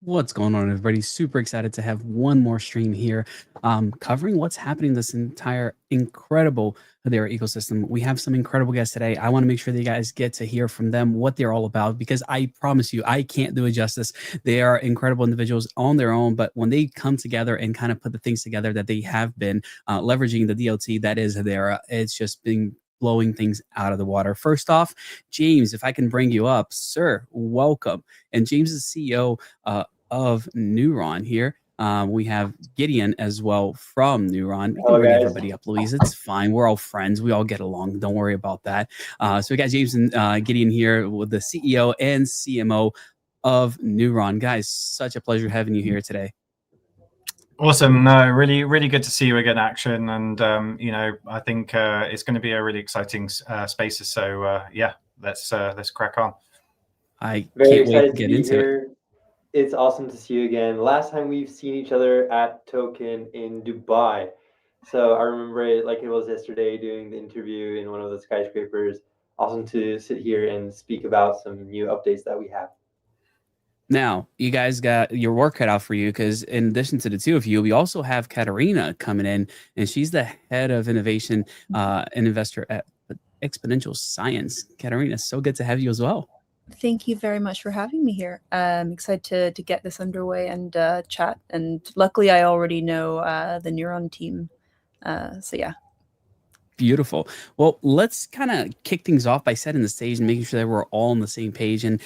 What's going on, everybody? Super excited to have one more stream here, covering what's happening in this entire incredible Hedera ecosystem. We have some incredible guests today. I want to make sure that you guys get to hear from them what they're all about, because I promise you, I can't do it justice. They are incredible individuals on their own, but when they come together and kind of put the things together that they have been leveraging the DLT that is Hedera, it's just been blowing things out of the water. First off, James, if I can bring you up, sir, welcome. And James is CEO of Neuron here. We have Gideon as well from Neuron. We can bring everybody up, Louise. It's fine. We're all friends. We all get along. Don't worry about that. So we got James and Gideon here with the CEO and CMO of Neuron. Guys, such a pleasure having you here today. Awesome. No, really good to see you again in action. And, I think it's going to be a really exciting spaces. So, yeah, let's crack on. I Very can't wait excited to get be into here. it. It's awesome to see you again. Last time we've seen each other at Token in Dubai. So I remember it like it was yesterday doing the interview in one of the skyscrapers. Awesome to sit here and speak about some new updates that we have. Now, you guys got your work cut out for you, because in addition to the two of you, we also have Katerina coming in, and she's the head of innovation and investor at Exponential Science. Katerina, so good to have you as well. Thank you very much for having me here. I'm excited to get this underway and chat. And luckily, I already know the Neuron team. So yeah. Beautiful. Well, let's kind of kick things off by setting the stage and making sure that we're all on the same page and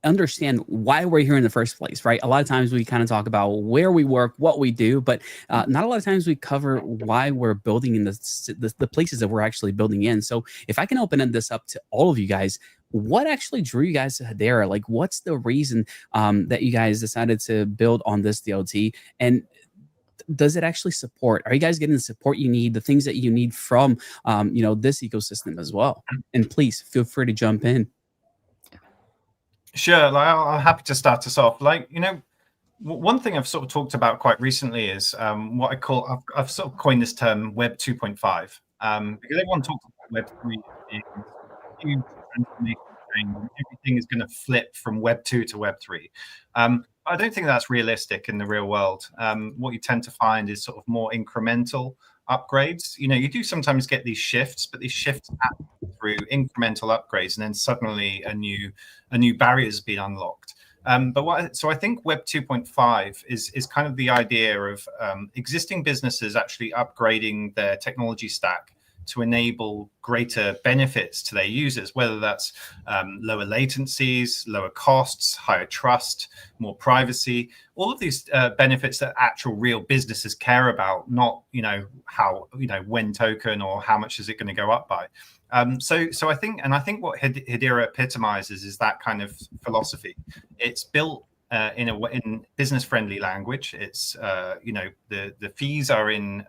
understand why we're here in the first place, right? A lot of times we kind of talk about where we work, what we do, but not a lot of times we cover why we're building in the places that we're actually building in. So if I can open this up to all of you guys, what actually drew you guys to Hedera? Like, what's the reason that you guys decided to build on this DLT? And does it actually support? Are you guys getting the support you need, the things that you need from this ecosystem as well? And please feel free to jump in. Sure. I'm happy to start us off. One thing I've sort of talked about quite recently is what I call, I've sort of coined this term Web 2.5, because everyone talks about Web 3 being huge transformation change, and everything is going to flip from Web 2 to Web 3. I don't think that's realistic in the real world. What you tend to find is sort of more incremental upgrades. You do sometimes get these shifts, but these shifts happen through incremental upgrades, and then suddenly a new barrier has been unlocked. So I think Web 2.5 is kind of the idea of existing businesses actually upgrading their technology stack to enable greater benefits to their users, whether that's lower latencies, lower costs, higher trust, more privacy, all of these benefits that actual real businesses care about, not how when token or how much is it going to go up by. So I think what Hedera epitomizes is that kind of philosophy. It's built in business-friendly language. It's the fees are in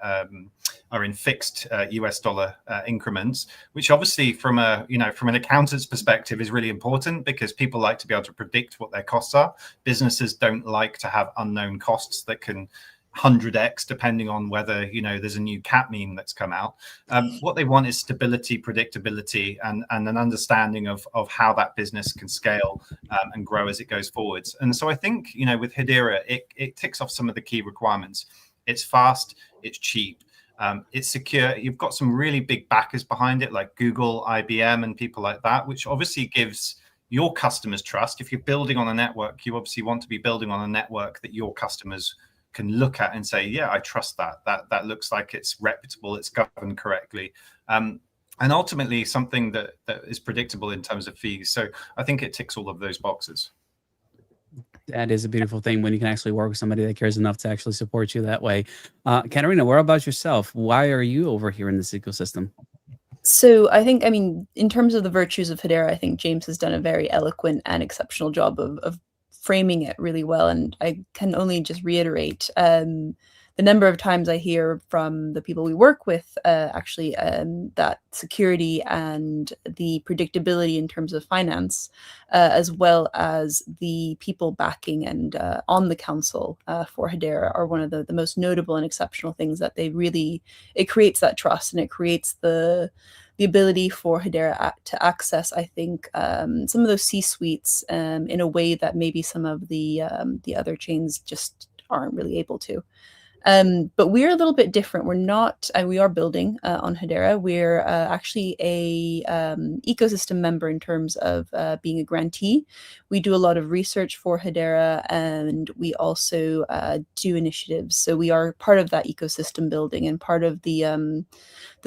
fixed US dollar increments, which obviously from an accountant's perspective is really important, because people like to be able to predict what their costs are. Businesses don't like to have unknown costs that can 100x depending on whether there's a new cat meme that's come out. What they want is stability, predictability, and an understanding of how that business can scale and grow as it goes forwards. And so I think with Hedera, it ticks off some of the key requirements. It's fast, it's cheap, it's secure. You've got some really big backers behind it, like Google, IBM, and people like that, which obviously gives your customers trust. If you're building on a network, you obviously want to be building on a network that your customers can look at and say, yeah, I trust that looks like it's reputable, it's governed correctly, and ultimately something that is predictable in terms of fees. So I think it ticks all of those boxes. That is a beautiful thing when you can actually work with somebody that cares enough to actually support you that way. Katerina, what about yourself? Why are you over here in this ecosystem? So I think, in terms of the virtues of Hedera, I think James has done a very eloquent and exceptional job of framing it really well. And I can only just reiterate the number of times I hear from the people we work with, that security and the predictability in terms of finance, as well as the people backing and on the council for Hedera, are one of the most notable and exceptional things that it creates that trust, and it creates the the ability for Hedera to access, I think, some of those C-suites in a way that maybe some of the other chains just aren't really able to. But we're a little bit different. We're not, we are building on Hedera. We're actually a ecosystem member in terms of being a grantee. We do a lot of research for Hedera, and we also do initiatives. So we are part of that ecosystem building and part of the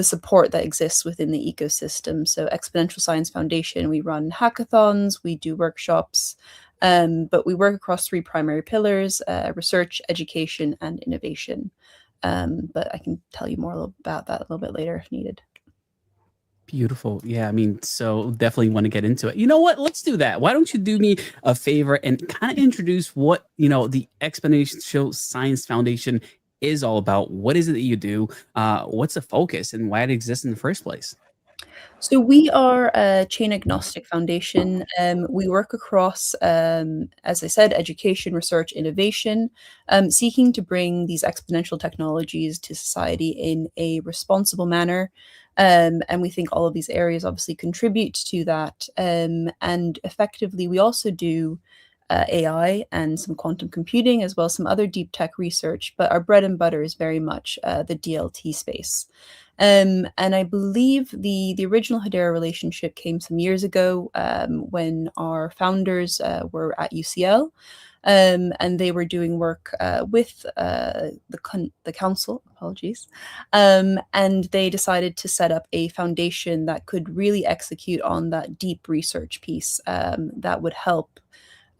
support that exists within the ecosystem. So Exponential Science Foundation, we run hackathons, we do workshops, but we work across 3 primary pillars: research, education, and innovation. But I can tell you more about that a little bit later if needed. Beautiful. Yeah, I mean, so definitely want to get into it. You know what? Let's do that. Why don't you do me a favor and kind of introduce what, the Exponential Science Foundation is all about? What is it that you do? What's the focus and why it exists in the first place? So we are a chain agnostic foundation. We work across, as I said, education, research, innovation, seeking to bring these exponential technologies to society in a responsible manner. And we think all of these areas obviously contribute to that. And effectively, we also do AI and some quantum computing, as well as some other deep tech research. But our bread and butter is very much the DLT space. And I believe the original Hedera relationship came some years ago when our founders were at UCL, and they were doing work with the council, apologies, and they decided to set up a foundation that could really execute on that deep research piece that would help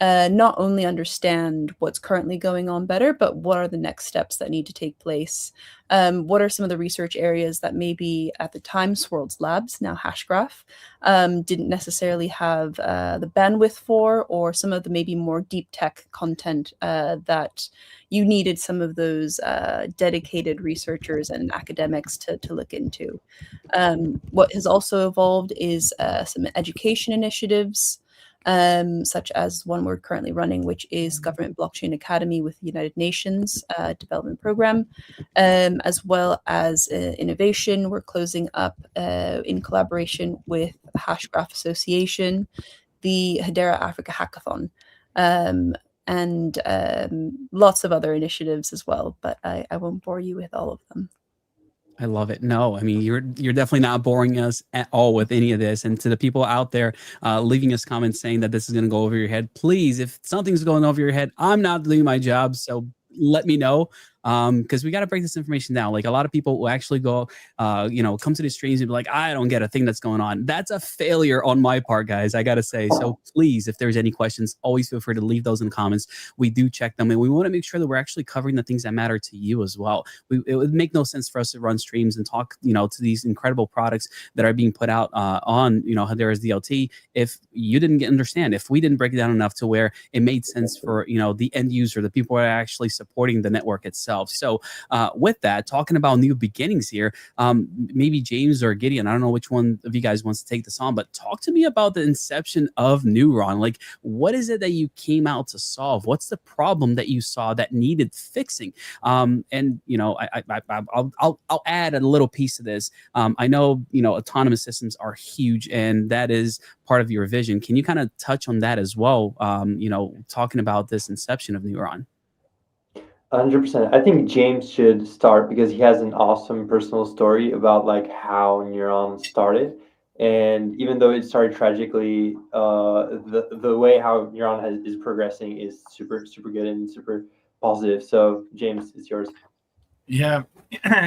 not only understand what's currently going on better, but what are the next steps that need to take place? What are some of the research areas that maybe at the time Swirlds Labs, now Hashgraph, didn't necessarily have the bandwidth for, or some of the maybe more deep tech content that you needed some of those dedicated researchers and academics to look into. What has also evolved is some education initiatives, such as one we're currently running, which is Government Blockchain Academy with the United Nations development program, as well as innovation. We're closing up in collaboration with the Hashgraph Association, the Hedera Africa Hackathon, and lots of other initiatives as well, but I won't bore you with all of them. I love it. No, I mean, you're definitely not boring us at all with any of this. And to the people out there leaving us comments saying that this is going to go over your head, please, if something's going over your head, I'm not doing my job. So let me know, because we got to break this information down. Like, a lot of people will actually go, come to the streams and be like, I don't get a thing that's going on. That's a failure on my part, guys, I got to say. So please, if there's any questions, always feel free to leave those in the comments. We do check them, and we want to make sure that we're actually covering the things that matter to you as well. It would make no sense for us to run streams and talk, to these incredible products that are being put out on, Hedera's DLT, if you didn't understand, if we didn't break it down enough to where it made sense for, the end user, the people who are actually supporting the network itself. So with that, talking about new beginnings here, maybe James or Gideon, I don't know which one of you guys wants to take this on, but talk to me about the inception of Neuron. Like, what is it that you came out to solve? What's the problem that you saw that needed fixing? And I'll add a little piece to this. I know autonomous systems are huge, and that is part of your vision. Can you kind of touch on that as well? Talking about this inception of Neuron. 100%. I think James should start because he has an awesome personal story about like how Neuron started, and even though it started tragically, the way how Neuron is progressing is super good and super positive. So James, it's yours. Yeah,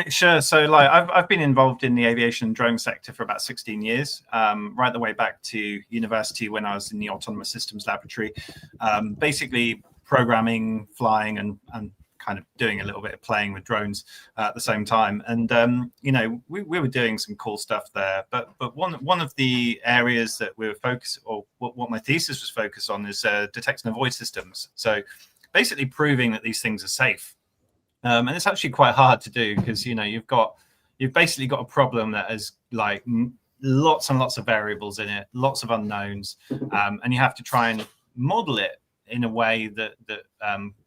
sure. So like I've been involved in the aviation drone sector for about 16 years, right the way back to university when I was in the autonomous systems laboratory, basically programming, flying, and kind of doing a little bit of playing with drones at the same time. And we were doing some cool stuff there. But one of the areas that we were focused, or what my thesis was focused on, is detect and avoid systems. So basically proving that these things are safe. And it's actually quite hard to do because you've basically got a problem that has like lots and lots of variables in it, lots of unknowns, and you have to try and model it in a way that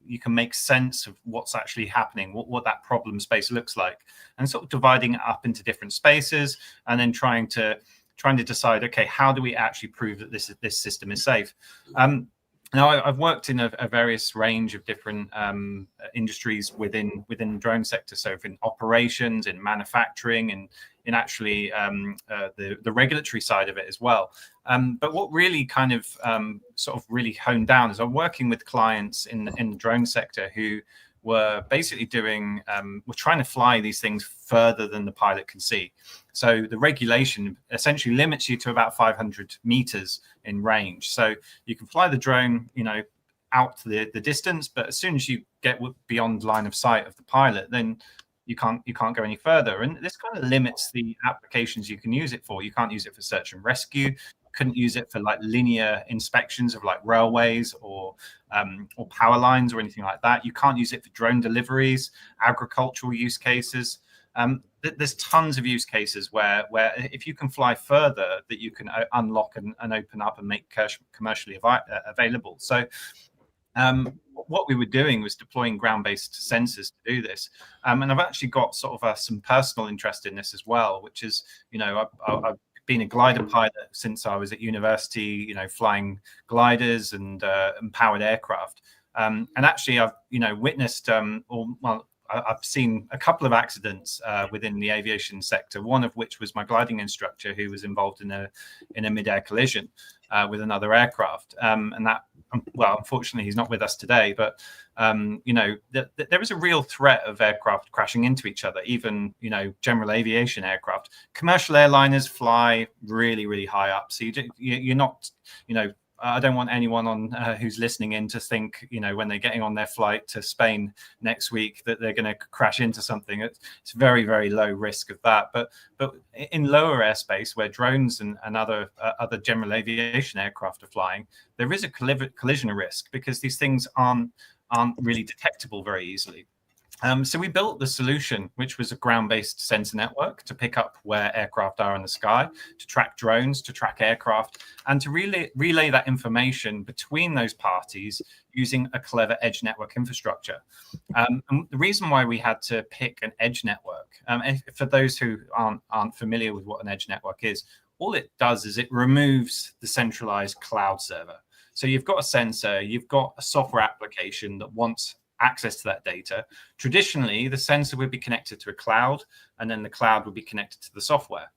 you can make sense of what's actually happening, what that problem space looks like, and sort of dividing it up into different spaces, and then trying to decide, okay, how do we actually prove that this system is safe? Now, I've worked in a various range of different industries within the drone sector, so in operations, in manufacturing, and in actually the regulatory side of it as well. But what really kind of sort of really honed down is I'm working with clients in the drone sector who were basically were trying to fly these things further than the pilot can see. So the regulation essentially limits you to about 500 meters in range. So you can fly the drone, out to the distance, but as soon as you get beyond line of sight of the pilot, then you can't go any further. And this kind of limits the applications you can use it for. You can't use it for search and rescue. Couldn't use it for like linear inspections of like railways or power lines or anything like that. You can't use it for drone deliveries, agricultural use cases. There's tons of use cases where if you can fly further, that you can unlock and open up and make commercially available. So what we were doing was deploying ground-based sensors to do this. And I've actually got sort of some personal interest in this as well, which is, I've been a glider pilot since I was at university, flying gliders and powered aircraft. And actually, I've, witnessed, I've seen a couple of accidents within the aviation sector, one of which was my gliding instructor who was involved in a mid-air collision with another aircraft. And that, well, unfortunately, he's not with us today, but, there is a real threat of aircraft crashing into each other, even, general aviation aircraft. Commercial airliners fly really, really high up. So you're not, I don't want anyone on who's listening in to think, when they're getting on their flight to Spain next week that they're going to crash into something. It's very, very low risk of that. But in lower airspace where drones and other general aviation aircraft are flying, there is a collision risk because these things aren't really detectable very easily. So we built the solution, which was a ground-based sensor network to pick up where aircraft are in the sky, to track drones, to track aircraft, and to relay that information between those parties using a clever edge network infrastructure. And the reason why we had to pick an edge network, for those who aren't familiar with what an edge network is, all it does is it removes the centralized cloud server. So you've got a sensor, you've got a software application that wants access to that data. Traditionally, the sensor would be connected to a cloud, and then the cloud would be connected to the software.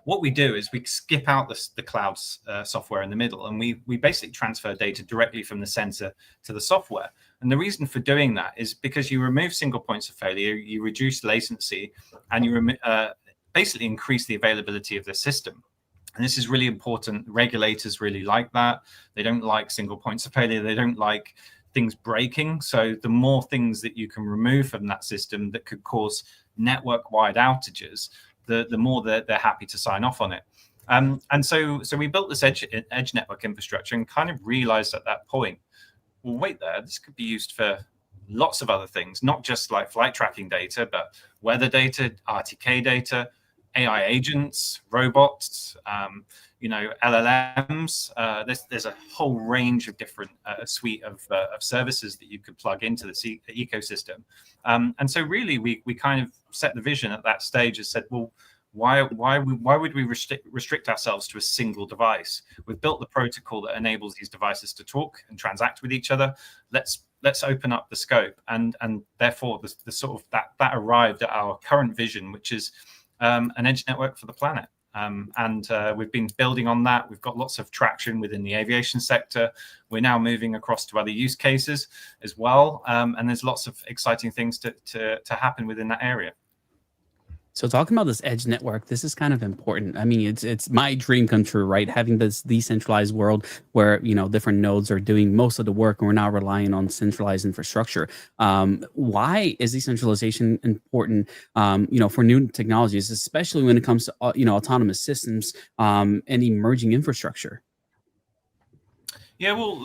What we do is we skip out the cloud's software in the middle, and we basically transfer data directly from the sensor to the software. And the reason for doing that is because you remove single points of failure, you reduce latency, and you basically increase the availability of the system. And this is really important. Regulators really like that. They don't like single points of failure. They don't like things breaking. So the more things that you can remove from that system that could cause network-wide outages, the more they're happy to sign off on it. And so we built this edge network infrastructure and kind of realized at that point, well, wait there, this could be used for lots of other things, not just like flight tracking data, but weather data, RTK data, AI agents, robots, LLMs. There's a whole range of different suite of services that you could plug into this ecosystem. And so really, we kind of set the vision at that stage and said, well, why would we restrict ourselves to a single device? We've built the protocol that enables these devices to talk and transact with each other. Let's open up the scope, and therefore the sort of that arrived at our current vision, which is an edge network for the planet. And we've been building on that. We've got lots of traction within the aviation sector. We're now moving across to other use cases as well. And there's lots of exciting things to happen within that area. So talking about this edge network, this is kind of important. I mean, it's my dream come true, right? Having this decentralized world where, different nodes are doing most of the work and we're not relying on centralized infrastructure. Why is decentralization important, for new technologies, especially when it comes to, autonomous systems and emerging infrastructure? Yeah, well,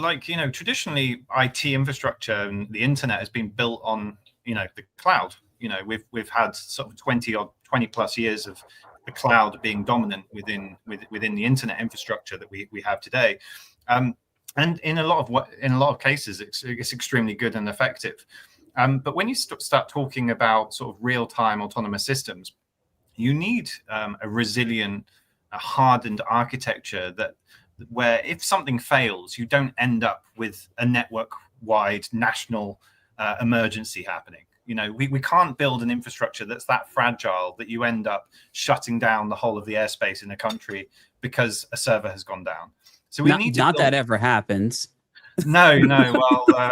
traditionally IT infrastructure and the internet has been built on, the cloud. We've had sort of 20 plus years of the cloud being dominant within the internet infrastructure that we have today. And in a lot of cases, it's extremely good and effective. But when you start talking about sort of real-time autonomous systems, you need a resilient, a hardened architecture where if something fails, you don't end up with a network-wide national emergency happening. You know, we can't build an infrastructure that's that fragile that you end up shutting down the whole of the airspace in a country because a server has gone down. So we need to not that ever happens. No. Well,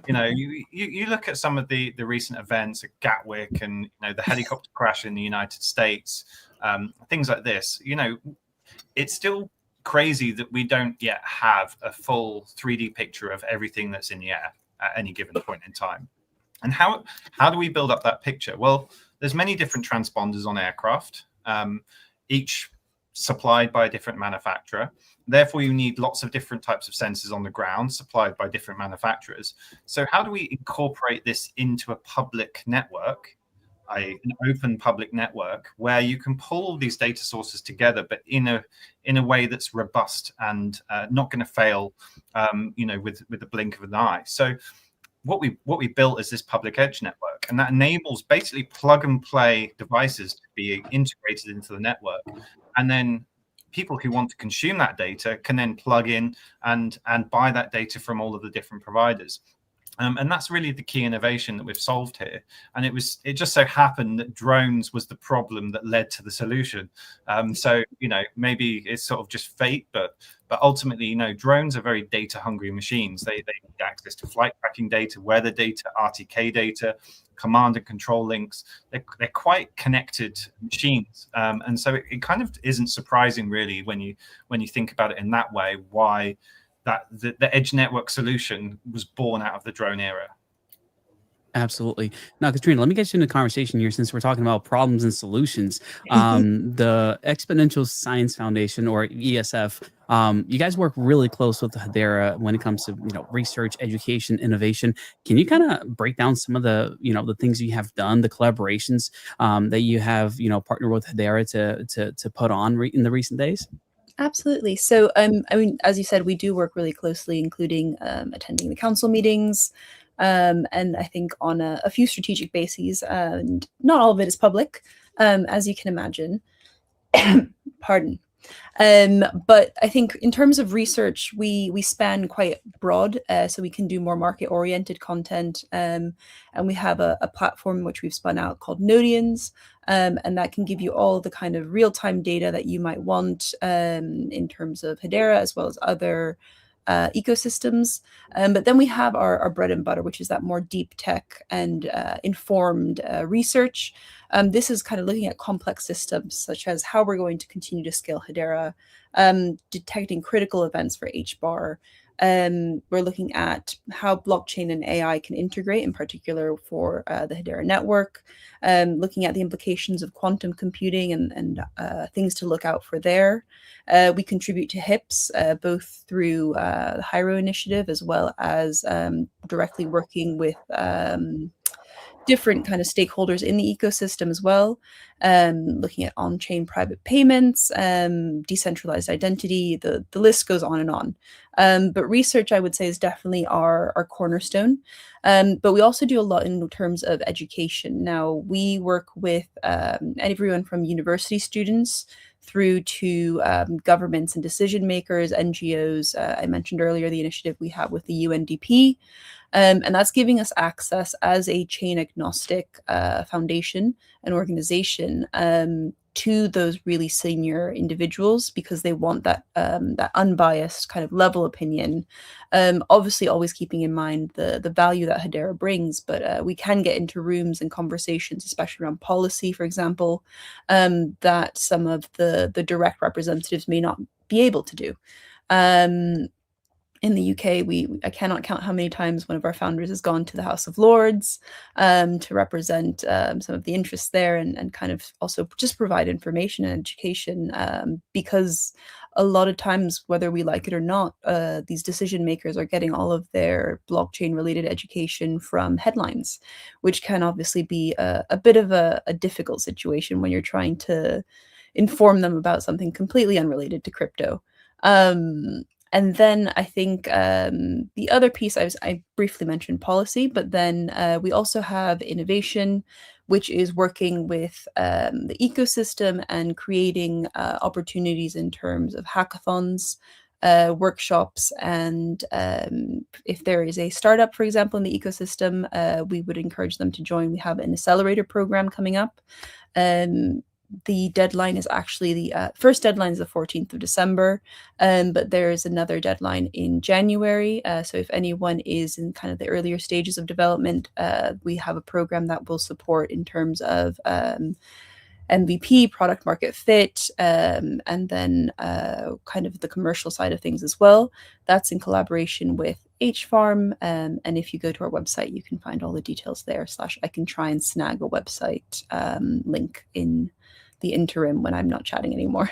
you know, you look at some of the recent events at Gatwick and, you know, the helicopter crash in the United States, things like this. You know, it's still crazy that we don't yet have a full 3D picture of everything that's in the air at any given point in time. And how do we build up that picture? Well, there's many different transponders on aircraft, each supplied by a different manufacturer. Therefore, you need lots of different types of sensors on the ground supplied by different manufacturers. So how do we incorporate this into a public network, an open public network, where you can pull all these data sources together, but in a way that's robust and not going to fail, you know, with the blink of an eye. So what we built is this public edge network, and that enables basically plug and play devices to be integrated into the network, and then people who want to consume that data can then plug in and buy that data from all of the different providers. And that's really the key innovation that we've solved here. And it just so happened that drones was the problem that led to the solution. So, you know, maybe it's sort of just fate, but ultimately, you know, drones are very data hungry machines. They need access to flight tracking data, weather data, RTK data, command and control links. They're quite connected machines. And so it kind of isn't surprising really when you think about it in that way, why that the edge network solution was born out of the drone era. Absolutely. Now, Katerina, let me get you in the conversation here since we're talking about problems and solutions. The Exponential Science Foundation, or ESF, you guys work really close with Hedera when it comes to, you know, research, education, innovation. Can you kind of break down some of the, you know, the things you have done, the collaborations that you have, you know, partnered with Hedera to put on in the recent days? Absolutely. So, I mean, as you said, we do work really closely, including attending the council meetings, and I think on a few strategic bases, and not all of it is public, as you can imagine. Pardon. But I think in terms of research, we span quite broad, so we can do more market-oriented content, and we have a platform which we've spun out called Nodians, and that can give you all the kind of real-time data that you might want in terms of Hedera as well as other ecosystems. But then we have our bread and butter, which is that more deep tech and informed research. This is kind of looking at complex systems, such as how we're going to continue to scale Hedera, detecting critical events for HBAR. We're looking at how blockchain and AI can integrate, in particular for the Hedera network, looking at the implications of quantum computing and things to look out for there. We contribute to HIPS, both through the Hiero Initiative as well as directly working with different kind of stakeholders in the ecosystem as well, looking at on-chain private payments, decentralized identity, the list goes on and on. But research, I would say, is definitely our cornerstone. But we also do a lot in terms of education. Now, we work with everyone from university students through to governments and decision makers, NGOs. I mentioned earlier the initiative we have with the UNDP. And that's giving us access as a chain agnostic foundation and organization to those really senior individuals, because they want that that unbiased kind of level opinion. Obviously, always keeping in mind the value that Hedera brings, but we can get into rooms and conversations, especially around policy, for example, that some of the direct representatives may not be able to do. In the UK, I cannot count how many times one of our founders has gone to the House of Lords to represent some of the interests there and kind of also just provide information and education, because a lot of times, whether we like it or not, these decision makers are getting all of their blockchain related education from headlines, which can obviously be a bit of a difficult situation when you're trying to inform them about something completely unrelated to crypto. And then I think the other piece I briefly mentioned policy, but then we also have innovation, which is working with the ecosystem and creating opportunities in terms of hackathons, workshops, and if there is a startup, for example, in the ecosystem, we would encourage them to join. We have an accelerator program coming up. The deadline is actually the first deadline is the 14th of December, but there is another deadline in January. So if anyone is in kind of the earlier stages of development, we have a program that will support in terms of MVP, product market fit, and then kind of the commercial side of things as well. That's in collaboration with HFarm. And if you go to our website, you can find all the details there. / I can try and snag a website link in the interim when I'm not chatting anymore.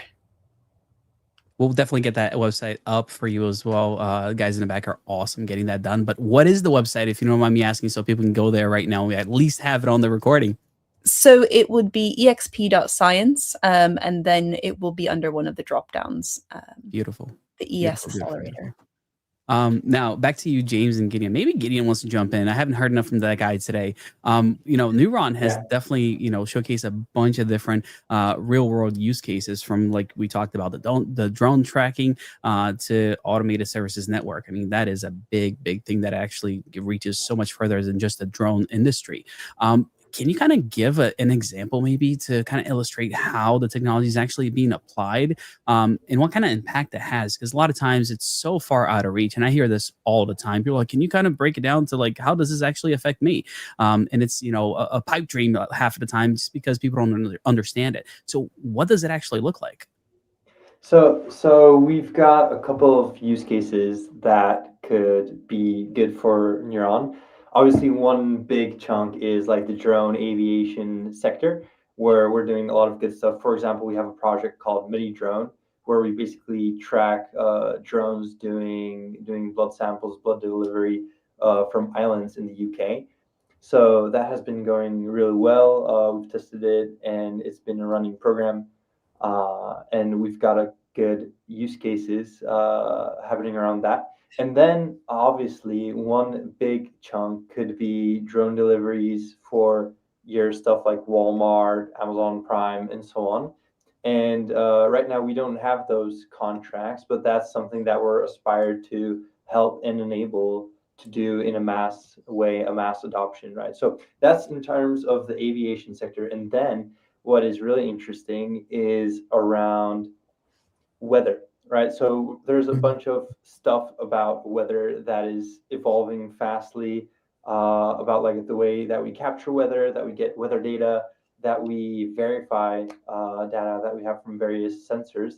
We'll definitely get that website up for you as well. Guys in the back are awesome getting that done. But what is the website, if you don't mind me asking, so people can go there right now? We at least have it on the recording. So it would be exp.science, and then it will be under one of the drop downs. Beautiful. The ES Accelerator. Beautiful. Now back to you, James and Gideon. Maybe Gideon wants to jump in. I haven't heard enough from that guy today. Neuron has definitely, showcased a bunch of different real world use cases, from, like we talked about, the drone tracking to automated services network. I mean, that is a big thing that actually reaches so much further than just the drone industry. Can you kind of give an example maybe to kind of illustrate how the technology is actually being applied and what kind of impact it has? Because a lot of times it's so far out of reach, and I hear this all the time. People are like, can you kind of break it down to, like, how does this actually affect me? And it's, a pipe dream half of the time, just because people don't understand it. So what does it actually look like? So we've got a couple of use cases that could be good for Neuron. Obviously, one big chunk is like the drone aviation sector, where we're doing a lot of good stuff. For example, we have a project called Mini Drone, where we basically track drones doing blood samples, blood delivery from islands in the UK. So that has been going really well. We've tested it, and it's been a running program. And we've got a good use cases happening around that. And then obviously one big chunk could be drone deliveries for your stuff like Walmart, Amazon Prime, and so on. And right now we don't have those contracts, but that's something that we're aspired to help and enable to do in a mass way, a mass adoption, right? So that's in terms of the aviation sector. And then what is really interesting is around weather, right? So there's a bunch of stuff about weather that is evolving fastly, about like the way that we capture weather, that we get weather data, that we verify data that we have from various sensors.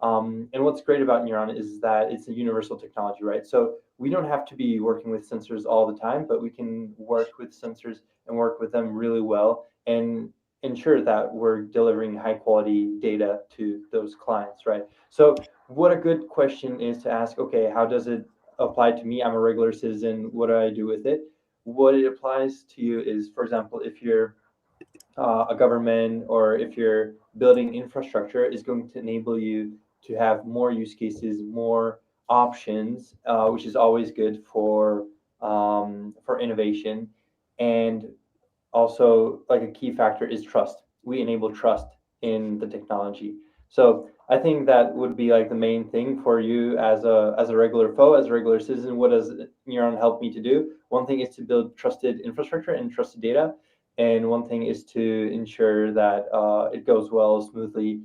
And what's great about Neuron is that it's a universal technology, right? So we don't have to be working with sensors all the time, but we can work with sensors and work with them really well and ensure that we're delivering high quality data to those clients, right? So what a good question is to ask, okay, how does it apply to me? I'm a regular citizen. What do I do with it? What it applies to you is, for example, if you're a government or if you're building infrastructure, is going to enable you to have more use cases, more options, which is always good for innovation. And also, like, a key factor is trust. We enable trust in the technology. So I think that would be like the main thing for you as a regular foe, as a regular citizen. What does Neuron help me to do? One thing is to build trusted infrastructure and trusted data, and one thing is to ensure that it goes well, smoothly,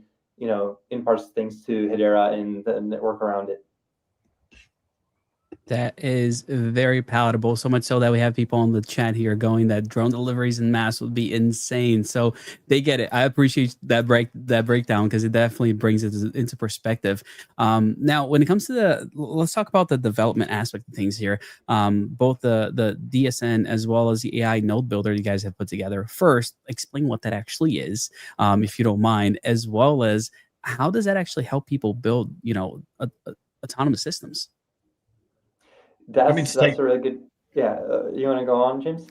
imparts things to Hedera and the network around it. That is very palatable, so much so that we have people on the chat here going that drone deliveries in mass would be insane. So they get it. I appreciate that breakdown, because it definitely brings it into perspective. Now, when it comes to let's talk about the development aspect of things here. Both the DSN as well as the AI node builder you guys have put together. First, explain what that actually is, if you don't mind, as well as how does that actually help people build, autonomous systems. That's a really good. Yeah, you want to go on, James?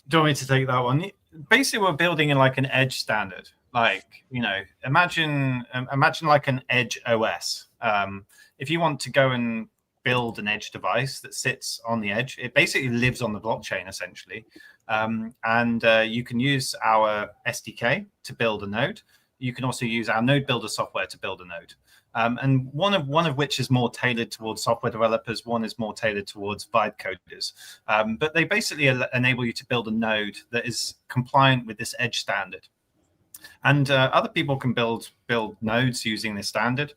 Do you want me to take that one? Basically, we're building in like an edge standard. Like, imagine like an edge OS. If you want to go and build an edge device that sits on the edge, it basically lives on the blockchain essentially. You can use our SDK to build a node. You can also use our node builder software to build a node. And one of which is more tailored towards software developers, one is more tailored towards vibe coders. But they basically enable you to build a node that is compliant with this edge standard. And other people can build nodes using this standard.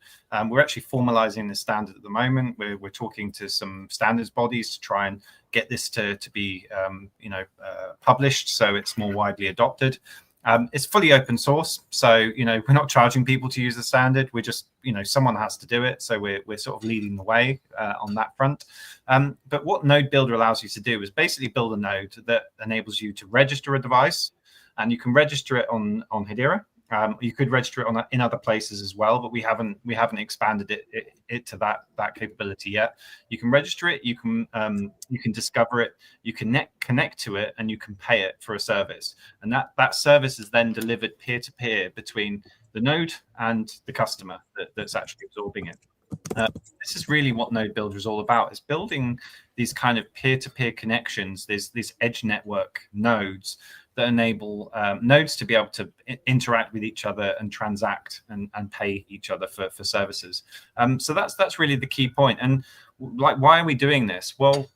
We're actually formalizing this standard at the moment. We're talking to some standards bodies to try and get this to be published so it's more widely adopted. It's fully open source, so we're not charging people to use the standard. We're just someone has to do it, so we're sort of leading the way on that front. But what Node Builder allows you to do is basically build a node that enables you to register a device, and you can register it on Hedera. You could register it in other places as well, but we haven't expanded it to that capability yet. You can register it, you can discover it, you can connect to it, and you can pay it for a service. And that service is then delivered peer-to-peer between the node and the customer that's actually absorbing it. This is really what Node Builder is all about, is building these kind of peer-to-peer connections, these edge network nodes that enable nodes to be able to interact with each other and transact and pay each other for services. So that's really the key point. And like, why are we doing this? Well,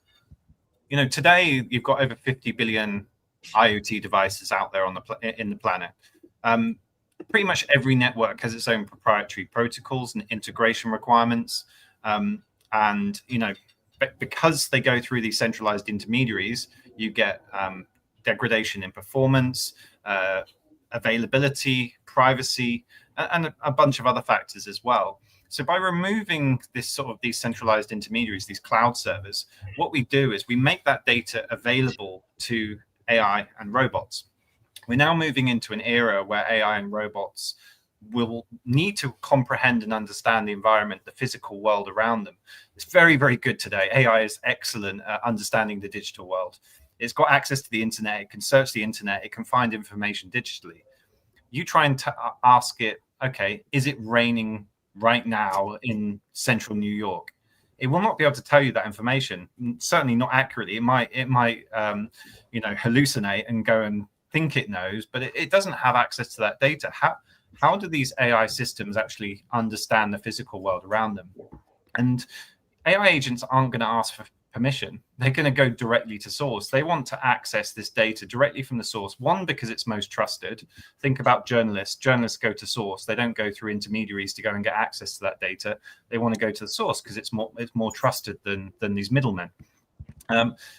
today you've got over 50 billion IoT devices out there in the planet. Pretty much every network has its own proprietary protocols and integration requirements. Because they go through these centralized intermediaries, you get degradation in performance, availability, privacy, and a bunch of other factors as well. So by removing this sort of these centralized intermediaries, these cloud servers, what we do is we make that data available to AI and robots. We're now moving into an era where AI and robots will need to comprehend and understand the environment, the physical world around them. It's very, very good today. AI is excellent at understanding the digital world. It's got access to the internet. It can search the internet. It can find information digitally. You try and ask it, okay, is it raining right now in central New York? It will not be able to tell you that information, certainly not accurately. It might hallucinate and go and think it knows, but it doesn't have access to that data. How do these AI systems actually understand the physical world around them? And AI agents aren't going to ask for permission. They're going to go directly to source. They want to access this data directly from the source. One, because it's most trusted. Think about journalists. Journalists go to source. They don't go through intermediaries to go and get access to that data. They want to go to the source because it's more trusted than these middlemen.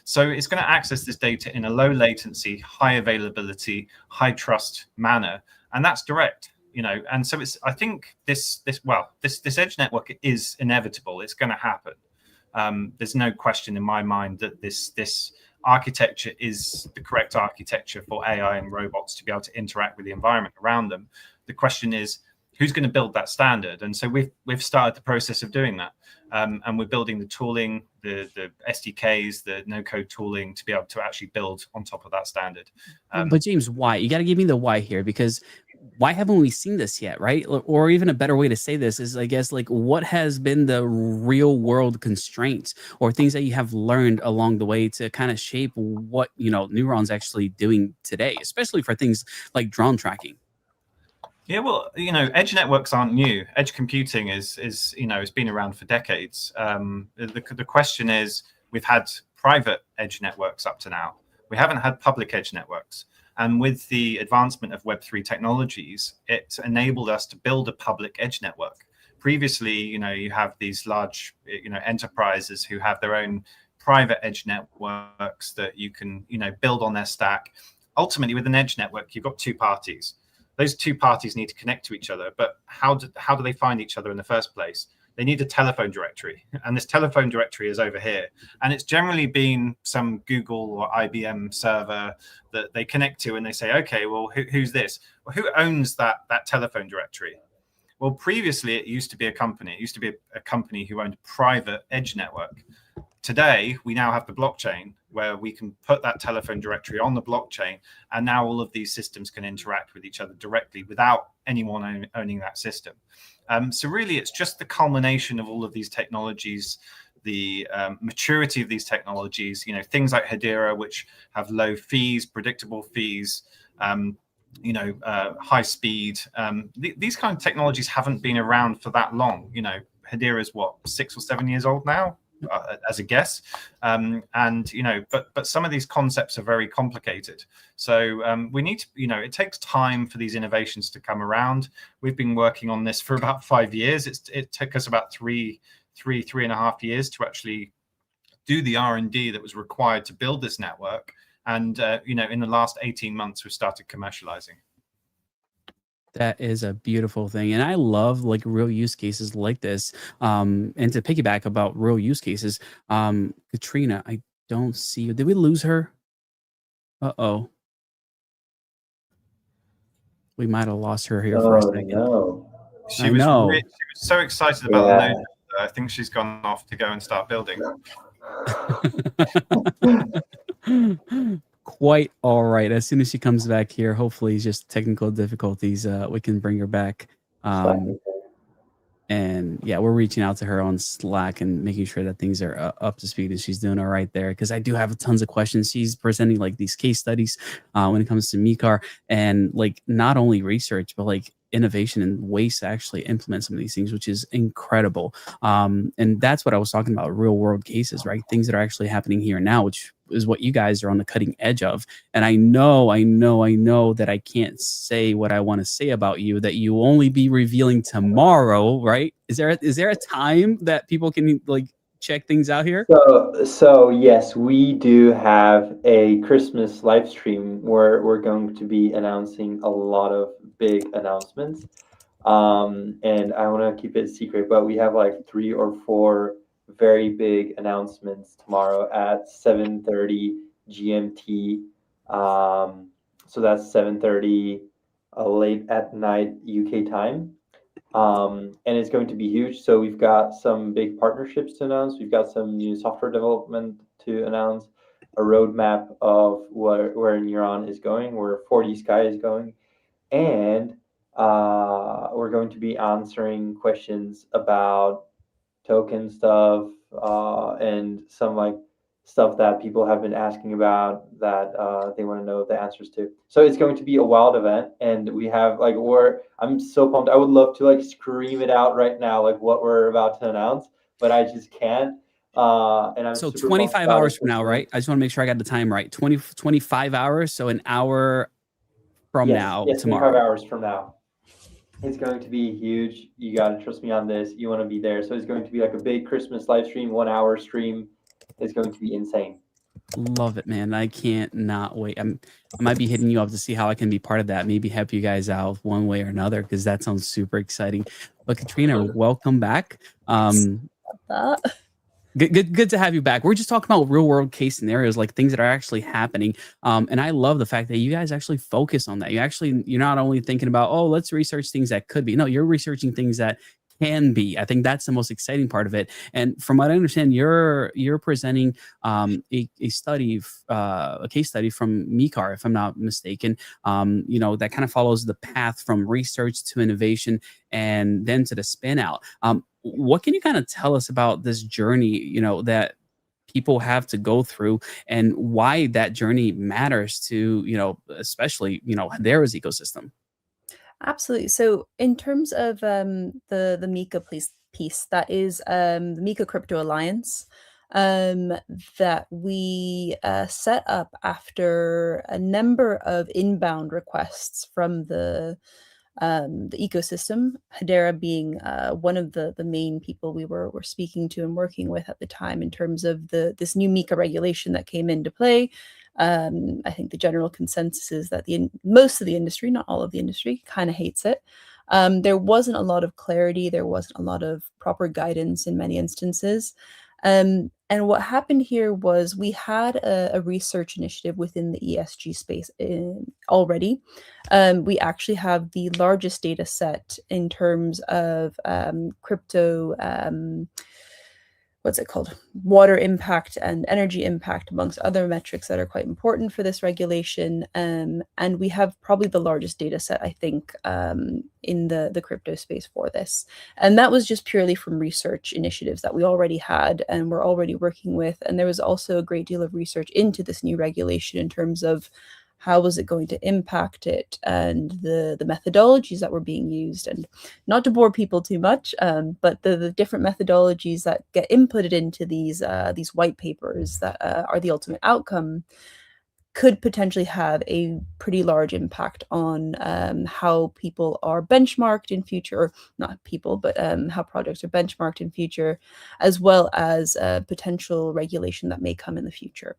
So it's going to access this data in a low latency, high availability, high trust manner, and that's direct. And so I think this edge network is inevitable. It's going to happen. There's no question in my mind that this architecture is the correct architecture for AI and robots to be able to interact with the environment around them. The question is, who's going to build that standard? And so we've started the process of doing that. And we're building the tooling, the SDKs, the no-code tooling to be able to actually build on top of that standard. But James, why? You got to give me the why here, because why haven't we seen this yet, right? Or even a better way to say this is, I guess, like, what has been the real world constraints or things that you have learned along the way to kind of shape what, Neuron's actually doing today, especially for things like drone tracking? Yeah, well, edge networks aren't new. Edge computing is it's been around for decades. The question is, we've had private edge networks up to now. We haven't had public edge networks. And with the advancement of Web3 technologies, it enabled us to build a public edge network. Previously, you have these large, enterprises who have their own private edge networks that you can, build on their stack. Ultimately, with an edge network, you've got two parties. Those two parties need to connect to each other, but how do they find each other in the first place? They need a telephone directory, and this telephone directory is over here. And it's generally been some Google or IBM server that they connect to, and they say, okay, well, who's this? Well, who owns that telephone directory? Well, previously, it used to be a company. It used to be a company who owned a private edge network. today, we now have the blockchain where we can put that telephone directory on the blockchain, and now all of these systems can interact with each other directly without anyone owning that system. So really, it's just the culmination of all of these technologies, the maturity of these technologies, things like Hedera, which have low fees, predictable fees, high speed. These kind of technologies haven't been around for that long. Hedera is what, 6 or 7 years old now, as a guess. But some of these concepts are very complicated. So we need to, it takes time for these innovations to come around. We've been working on this for about 5 years. It took us about three and a half years to actually do the R&D that was required to build this network. And, in the last 18 months, we've started commercializing. That is a beautiful thing. And I love like real use cases like this. And to piggyback about real use cases, Katerina, I don't see you. Did we lose her? Uh-oh. We might have lost her here for a second. No. She was so excited about the node. I think she's gone off to go and start building. Quite all right. As soon as she comes back here, hopefully just technical difficulties, we can bring her back. And yeah, we're reaching out to her on Slack and making sure that things are up to speed and she's doing all right there. Because I do have tons of questions. She's presenting like these case studies when it comes to MiCAR, and like not only research, but like innovation and ways to actually implement some of these things, which is incredible. And that's what I was talking about, real world cases, right? Things that are actually happening here now, which is what you guys are on the cutting edge of. And I know that I can't say what I want to say about you, that you will only be revealing tomorrow, right? Is there a time that people can like check things out here? So yes, we do have a Christmas live stream where we're going to be announcing a lot of big announcements. And I want to keep it secret, but we have like 3 or 4 very big announcements tomorrow at 7:30 GMT. So that's 7:30 late at night UK time. And it's going to be huge. So we've got some big partnerships to announce. We've got some new software development to announce, a roadmap of where Neuron is going, where 4D Sky is going. And we're going to be answering questions about token stuff and some like stuff that people have been asking about that they want to know the answers to. So it's going to be a wild event, and we have like I'm so pumped. I would love to like scream it out right now, like what we're about to announce, but I just can't. And I'm so super 25 hours from now, right? I just want to make sure I got the time right. 25 hours, so an hour from now, tomorrow. 25 hours from now. It's going to be huge. You got to trust me on this. You want to be there. So it's going to be like a big Christmas live stream, 1-hour stream. It's going to be insane. Love it, man. I can't not wait. I might be hitting you up to see how I can be part of that. Maybe help you guys out one way or another, because that sounds super exciting. But Katerina, welcome back. Good to have you back. We're just talking about real world case scenarios, like things that are actually happening. And I love the fact that you guys actually focus on that. You're not only thinking about, oh, let's research things that could be. No, you're researching things that can be. I think that's the most exciting part of it. And from what I understand, you're presenting a case study from MiCAR, if I'm not mistaken. That kind of follows the path from research to innovation and then to the spin out. What can you kind of tell us about this journey, that people have to go through, and why that journey matters to, especially, Hedera's ecosystem? Absolutely. So in terms of the MiCA piece, that is the MiCA Crypto Alliance that we set up after a number of inbound requests from the ecosystem, Hedera being one of the main people we were speaking to and working with at the time in terms of this new MiCA regulation that came into play. I think the general consensus is that most of the industry, not all of the industry, kind of hates it. There wasn't a lot of clarity. There wasn't a lot of proper guidance in many instances. And what happened here was we had a research initiative within the ESG space already. We actually have the largest data set in terms of crypto what's it called, water impact and energy impact, amongst other metrics that are quite important for this regulation. And we have probably the largest data set, I think, in the crypto space for this. And that was just purely from research initiatives that we already had and we're already working with. And there was also a great deal of research into this new regulation in terms of how was it going to impact it and the methodologies that were being used. And not to bore people too much, but the different methodologies that get inputted into these white papers that are the ultimate outcome could potentially have a pretty large impact on how people are benchmarked in future, or not people, but how projects are benchmarked in future, as well as potential regulation that may come in the future.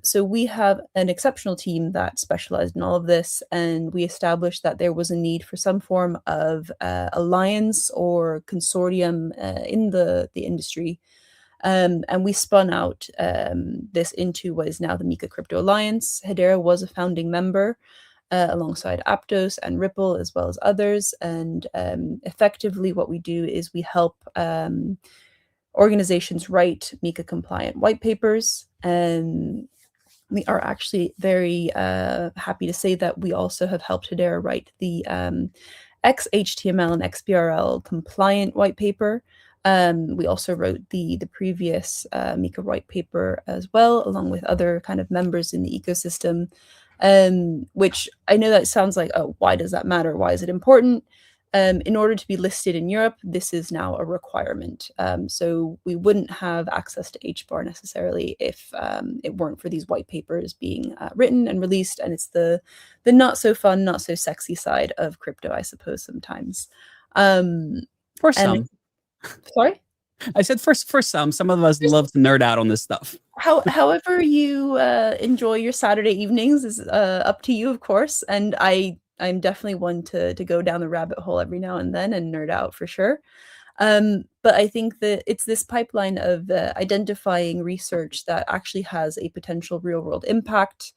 So we have an exceptional team that specialized in all of this, and we established that there was a need for some form of alliance or consortium in the industry. And we spun out this into what is now the MiCA Crypto Alliance. Hedera was a founding member alongside Aptos and Ripple, as well as others. And effectively what we do is we help organizations write MiCA compliant white papers. And we are actually very happy to say that we also have helped Hedera write the XHTML and XBRL compliant white paper. We also wrote the previous MiCA white paper as well, along with other kind of members in the ecosystem, which I know that sounds like, oh, why does that matter? Why is it important? In order to be listed in Europe, this is now a requirement. So we wouldn't have access to HBAR necessarily if it weren't for these white papers being written and released. And it's the not so fun, not so sexy side of crypto, I suppose, sometimes. For some. Sorry? I said for some of us love to nerd out on this stuff. However you enjoy your Saturday evenings is up to you, of course. And I'm definitely one to go down the rabbit hole every now and then and nerd out for sure. But I think that it's this pipeline of identifying research that actually has a potential real world impact,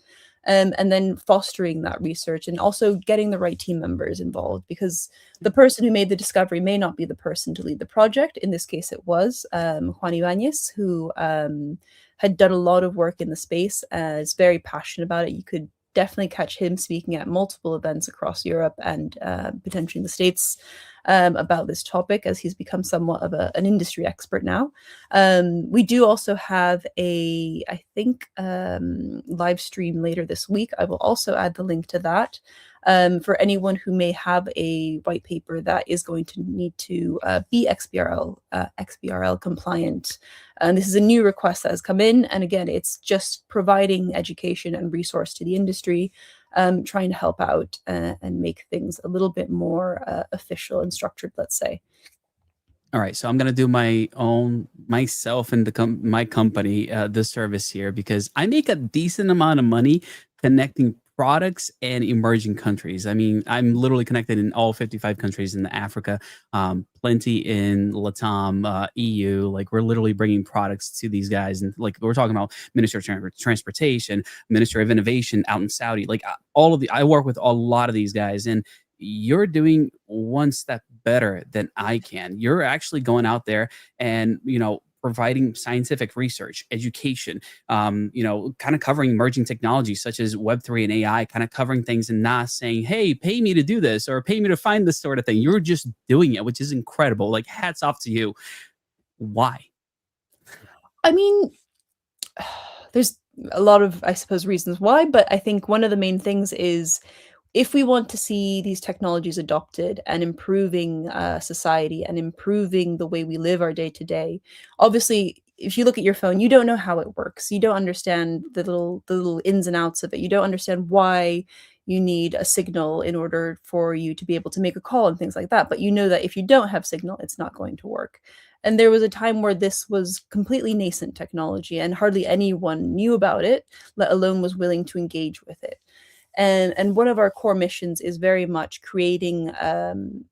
and then fostering that research and also getting the right team members involved, because the person who made the discovery may not be the person to lead the project. In this case, it was Juan Ibanez, who had done a lot of work in the space, is very passionate about it. You could definitely catch him speaking at multiple events across Europe and potentially in the States about this topic, as he's become somewhat of an industry expert now. We do also have I think, live stream later this week. I will also add the link to that for anyone who may have a white paper that is going to need to be XBRL compliant. And this is a new request that has come in. And again, it's just providing education and resource to the industry, trying to help out and make things a little bit more official and structured, let's say. All right, so I'm gonna do myself and my company this service here, because I make a decent amount of money connecting products and emerging countries. I mean, I'm literally connected in all 55 countries in Africa, plenty in Latam, EU. Like, we're literally bringing products to these guys, and like we're talking about Ministry of Transportation, Ministry of Innovation out in Saudi. Like, I work with a lot of these guys, and you're doing one step better than I can. You're actually going out there and, providing scientific research, education, kind of covering emerging technologies such as Web3 and AI, kind of covering things and not saying, hey, pay me to do this or pay me to find this sort of thing. You're just doing it, which is incredible. Like, hats off to you. Why? I mean, there's a lot of, I suppose, reasons why, but I think one of the main things is, if we want to see these technologies adopted and improving society and improving the way we live our day to day, obviously, if you look at your phone, you don't know how it works. You don't understand the little ins and outs of it. You don't understand why you need a signal in order for you to be able to make a call and things like that. But you know that if you don't have signal, it's not going to work. And there was a time where this was completely nascent technology and hardly anyone knew about it, let alone was willing to engage with it. And one of our core missions is very much creating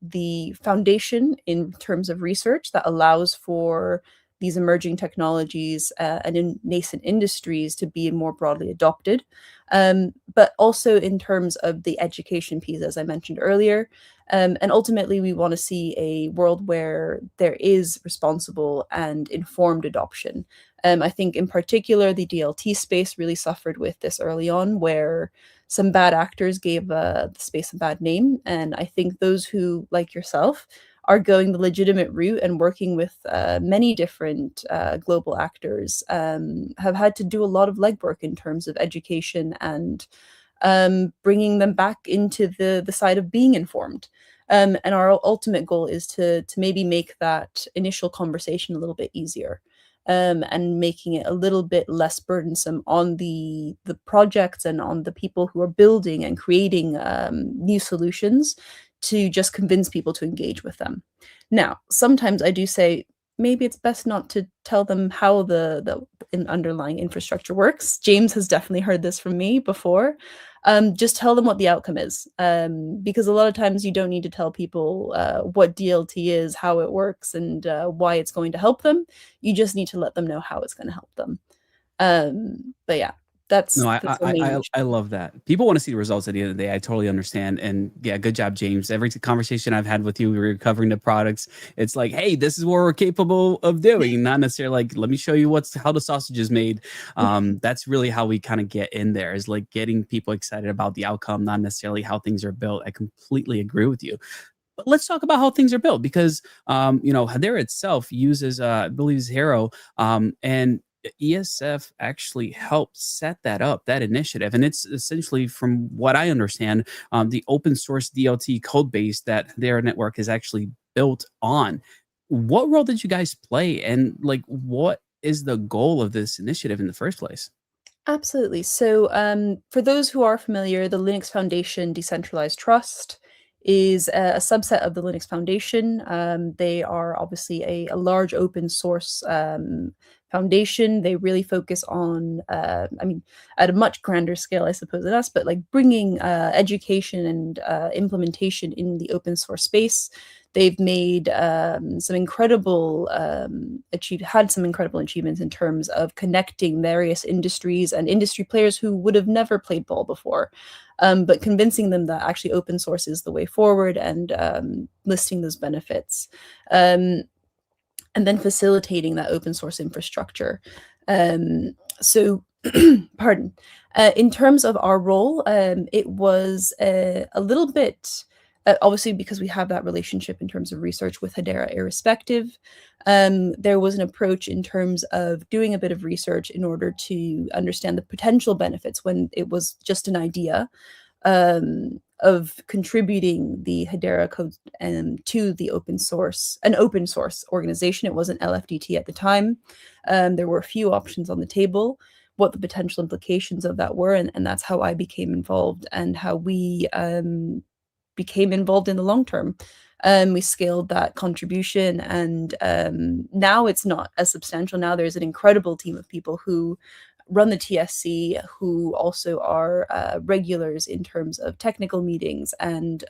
the foundation in terms of research that allows for these emerging technologies and in nascent industries to be more broadly adopted. But also in terms of the education piece, as I mentioned earlier, And ultimately, we want to see a world where there is responsible and informed adoption. I think in particular, the DLT space really suffered with this early on, where some bad actors gave the space a bad name. And I think those who, like yourself, are going the legitimate route and working with many different global actors have had to do a lot of legwork in terms of education and bringing them back into the side of being informed. And our ultimate goal is to maybe make that initial conversation a little bit easier. And making it a little bit less burdensome on the projects and on the people who are building and creating new solutions, to just convince people to engage with them. Now, sometimes I do say maybe it's best not to tell them how the underlying infrastructure works. James has definitely heard this from me before. Just tell them what the outcome is, because a lot of times you don't need to tell people what DLT is, how it works, and why it's going to help them. You just need to let them know how it's going to help them. But yeah, that's No, the main I love that. People want to see the results at the end of the day. I totally understand. And yeah, good job, James. Every conversation I've had with you, we were covering the products. It's like, hey, this is what we're capable of doing. Not necessarily like, let me show you how the sausage is made. That's really how we kind of get in there, is like getting people excited about the outcome, not necessarily how things are built. I completely agree with you. But let's talk about how things are built, because Hedera itself uses I believe it's Hiero, and ESF actually helped set that initiative. And it's essentially, from what I understand, the open source DLT code base that their network is actually built on. What role did you guys play, and like, what is the goal of this initiative in the first place? Absolutely. So, for those who are familiar, the Linux Foundation Decentralized Trust is a subset of the Linux Foundation. They are obviously a large open source foundation. They really focus on, at a much grander scale, I suppose, than us, but like bringing education and implementation in the open source space. They've made some incredible achievements in terms of connecting various industries and industry players who would have never played ball before, but convincing them that actually open source is the way forward, and listing those benefits, and then facilitating that open source infrastructure. So, pardon. In terms of our role, it was a little bit. Obviously, because we have that relationship in terms of research with Hedera irrespective, there was an approach in terms of doing a bit of research in order to understand the potential benefits when it was just an idea, of contributing the Hedera code to the open source organization. It wasn't LFDT at the time. There were a few options on the table, what the potential implications of that were, and that's how I became involved, and how we became involved in the long term. We scaled that contribution, and now it's not as substantial. Now there's an incredible team of people who run the TSC, who also are regulars in terms of technical meetings. And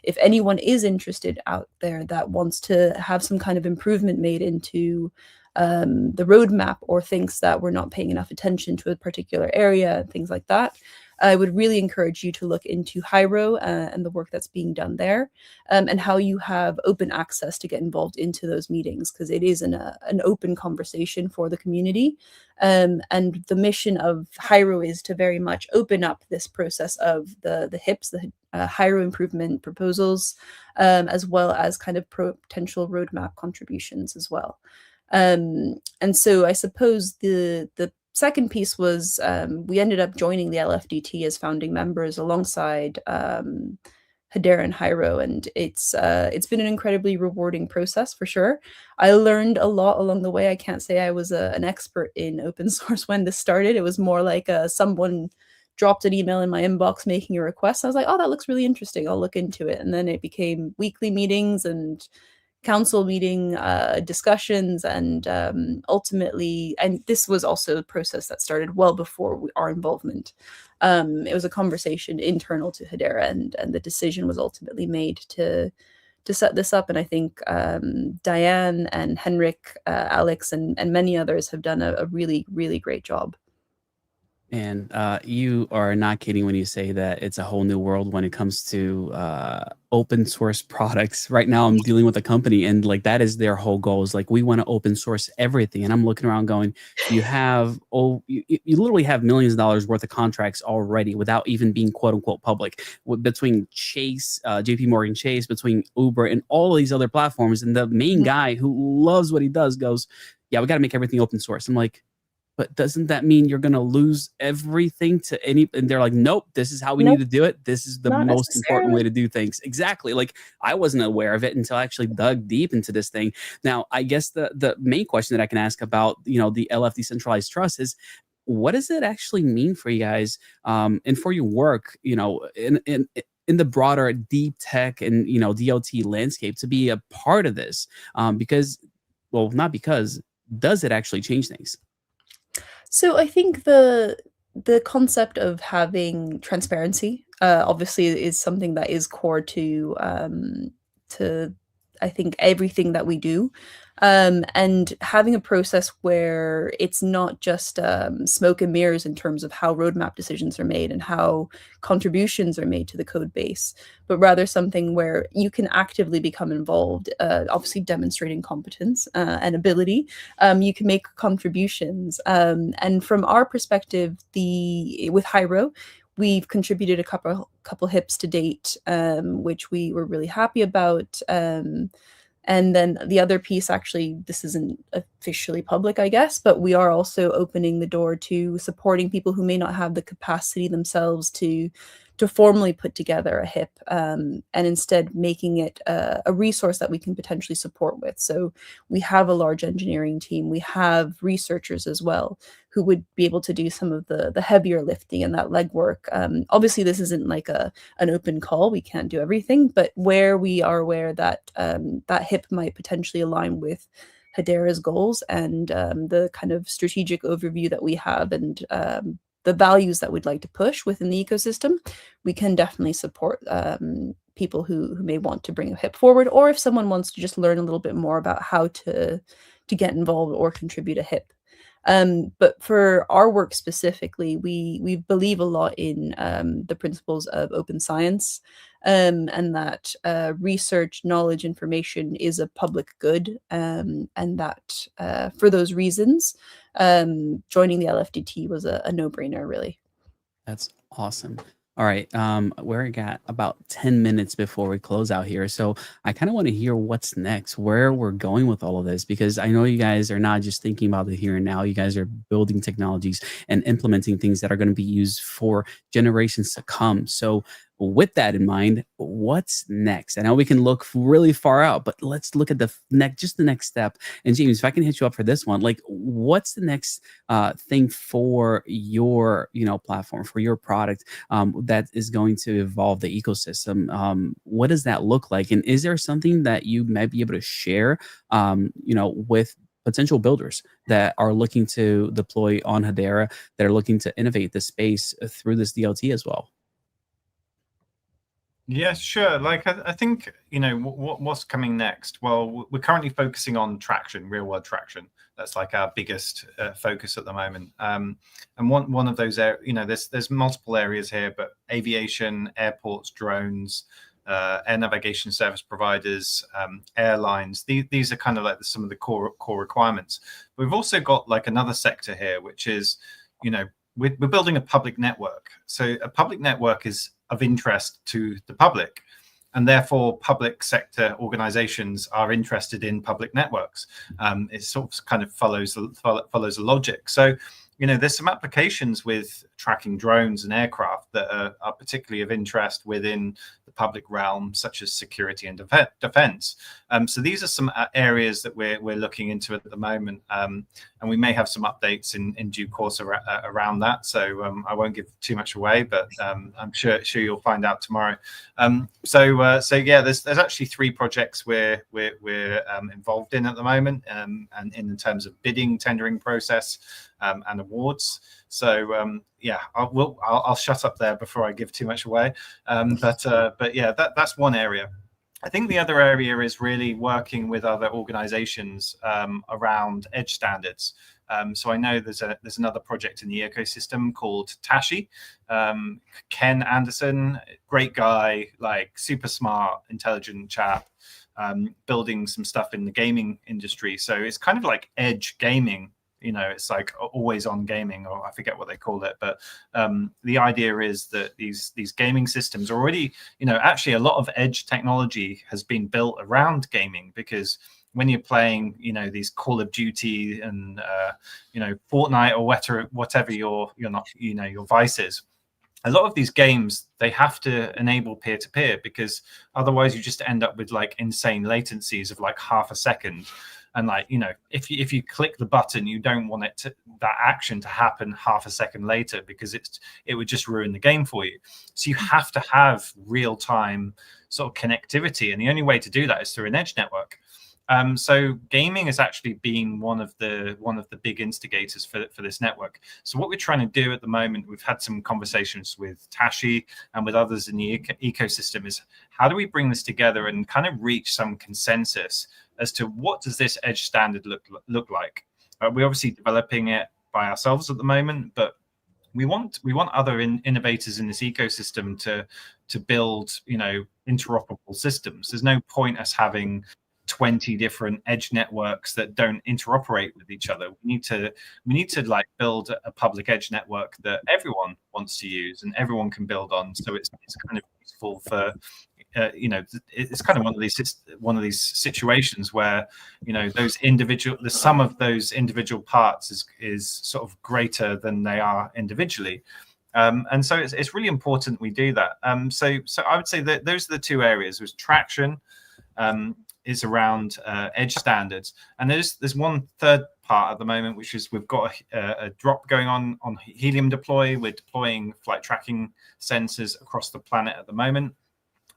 if anyone is interested out there that wants to have some kind of improvement made into the roadmap, or thinks that we're not paying enough attention to a particular area, things like that, I would really encourage you to look into Hiero and the work that's being done there, and how you have open access to get involved into those meetings, because it is an open conversation for the community. And the mission of Hiero is to very much open up this process of the HIPs, the Hiero improvement proposals, as well as kind of potential roadmap contributions as well. And so I suppose the second piece was, we ended up joining the LFDT as founding members alongside Hedera and Hiero, and it's been an incredibly rewarding process for sure. I learned a lot along the way. I can't say I was an expert in open source when this started. It was more like someone dropped an email in my inbox making a request. I was like, oh, that looks really interesting. I'll look into it. And then it became weekly meetings and council meeting discussions, and ultimately, and this was also a process that started well before our involvement. It was a conversation internal to Hedera, and the decision was ultimately made to set this up. And I think Diane and Henrik, Alex, and many others have done a really, really great job. And you are not kidding when you say that it's a whole new world when it comes to open source products. Right now, I'm dealing with a company, and like that is their whole goal. Is like we want to open source everything. And I'm looking around, going, you have you literally have millions of dollars worth of contracts already without even being quote unquote public. Between Chase, JP Morgan Chase, between Uber, and all of these other platforms, and the main guy who loves what he does goes, yeah, we got to make everything open source. I'm like, but doesn't that mean you're going to lose everything to any? And they're like, nope, this is how we need to do it. This is the Not most important way necessarily. to do things. Exactly. Like I wasn't aware of it until I actually dug deep into this thing. Now, I guess the main question that I can ask about, the LF decentralized trust is, what does it actually mean for you guys, and for your work, in the broader deep tech and DLT landscape to be a part of this? Because, well, not because, does it actually change things? So I think the concept of having transparency, obviously, is something that is core to I think everything that we do, and having a process where it's not just smoke and mirrors in terms of how roadmap decisions are made and how contributions are made to the code base, but rather something where you can actively become involved, obviously demonstrating competence and ability. You can make contributions. And from our perspective, with Hiero, we've contributed a couple hips to date, which we were really happy about. And then the other piece, actually, this isn't officially public, I guess, but we are also opening the door to supporting people who may not have the capacity themselves to formally put together a HIP, and instead making it a resource that we can potentially support with. So we have a large engineering team. We have researchers as well who would be able to do some of the heavier lifting and that legwork. Obviously, this isn't like an open call. We can't do everything, but where we are aware that that HIP might potentially align with Hedera's goals and the kind of strategic overview that we have, and the values that we'd like to push within the ecosystem, we can definitely support people who may want to bring a HIP forward, or if someone wants to just learn a little bit more about how to get involved or contribute a HIP. But for our work specifically, we believe a lot in the principles of open science, and that research, knowledge, information is a public good, and that for those reasons, joining the LFDT was a no-brainer, really. That's awesome. All right. We're got about 10 minutes before we close out here. So I kind of want to hear what's next, where we're going with all of this, because I know you guys are not just thinking about the here and now. You guys are building technologies and implementing things that are going to be used for generations to come. So with that in mind, what's next? I know we can look really far out, but let's look at the next step. And James, if I can hit you up for this one, like what's the next thing for your platform, for your product, that is going to evolve the ecosystem? What does that look like? And is there something that you might be able to share with potential builders that are looking to deploy on Hedera, that are looking to innovate the space through this DLT as well? Yeah, sure. Like I think what's coming next. Well, we're currently focusing on traction, real world traction. That's like our biggest focus at the moment. And one of those there's multiple areas here, but aviation, airports, drones, air navigation service providers, airlines. These are kind of like some of the core requirements. But we've also got like another sector here, which is we're building a public network. So a public network is of interest to the public, and therefore public sector organizations are interested in public networks. It sort of kind of follows a logic. So there's some applications with tracking drones and aircraft that are particularly of interest within the public realm, such as security and defense. So these are some areas that we're looking into at the moment, and we may have some updates in due course around that. So I won't give too much away, but I'm sure you'll find out tomorrow. So yeah, there's actually 3 projects we're involved in at the moment, and in terms of bidding, tendering process, and awards. So yeah, I'll shut up there before I give too much away. But yeah, that's one area. I think the other area is really working with other organizations around edge standards. So I know there's another project in the ecosystem called Tashi. Ken Anderson, great guy, like super smart, intelligent chap, building some stuff in the gaming industry. So it's kind of like edge gaming. It's like always on gaming, or I forget what they call it. But the idea is that these gaming systems already, actually a lot of edge technology has been built around gaming, because when you're playing, these Call of Duty and, Fortnite or whatever your vice is, a lot of these games, they have to enable peer-to-peer, because otherwise you just end up with like insane latencies of like half a second. And like, if you click the button, you don't want that action to happen half a second later, because it would just ruin the game for you. So you have to have real-time sort of connectivity, and the only way to do that is through an edge network. So gaming has actually been one of the big instigators for this network. So what we're trying to do at the moment, we've had some conversations with Tashi and with others in the ecosystem, is how do we bring this together and kind of reach some consensus as to what does this edge standard look like. We're obviously developing it by ourselves at the moment, but we want other innovators in this ecosystem to build interoperable systems. There's no point us having 20 different edge networks that don't interoperate with each other. We need to like build a public edge network that everyone wants to use and everyone can build on. So it's kind of useful for it's kind of one of these situations where the sum of those individual parts is sort of greater than they are individually. And so it's really important we do that. So I would say that those are the two areas. There's traction is around edge standards, and there's one third part at the moment, which is we've got a drop going on Helium deploy. We're deploying flight tracking sensors across the planet at the moment.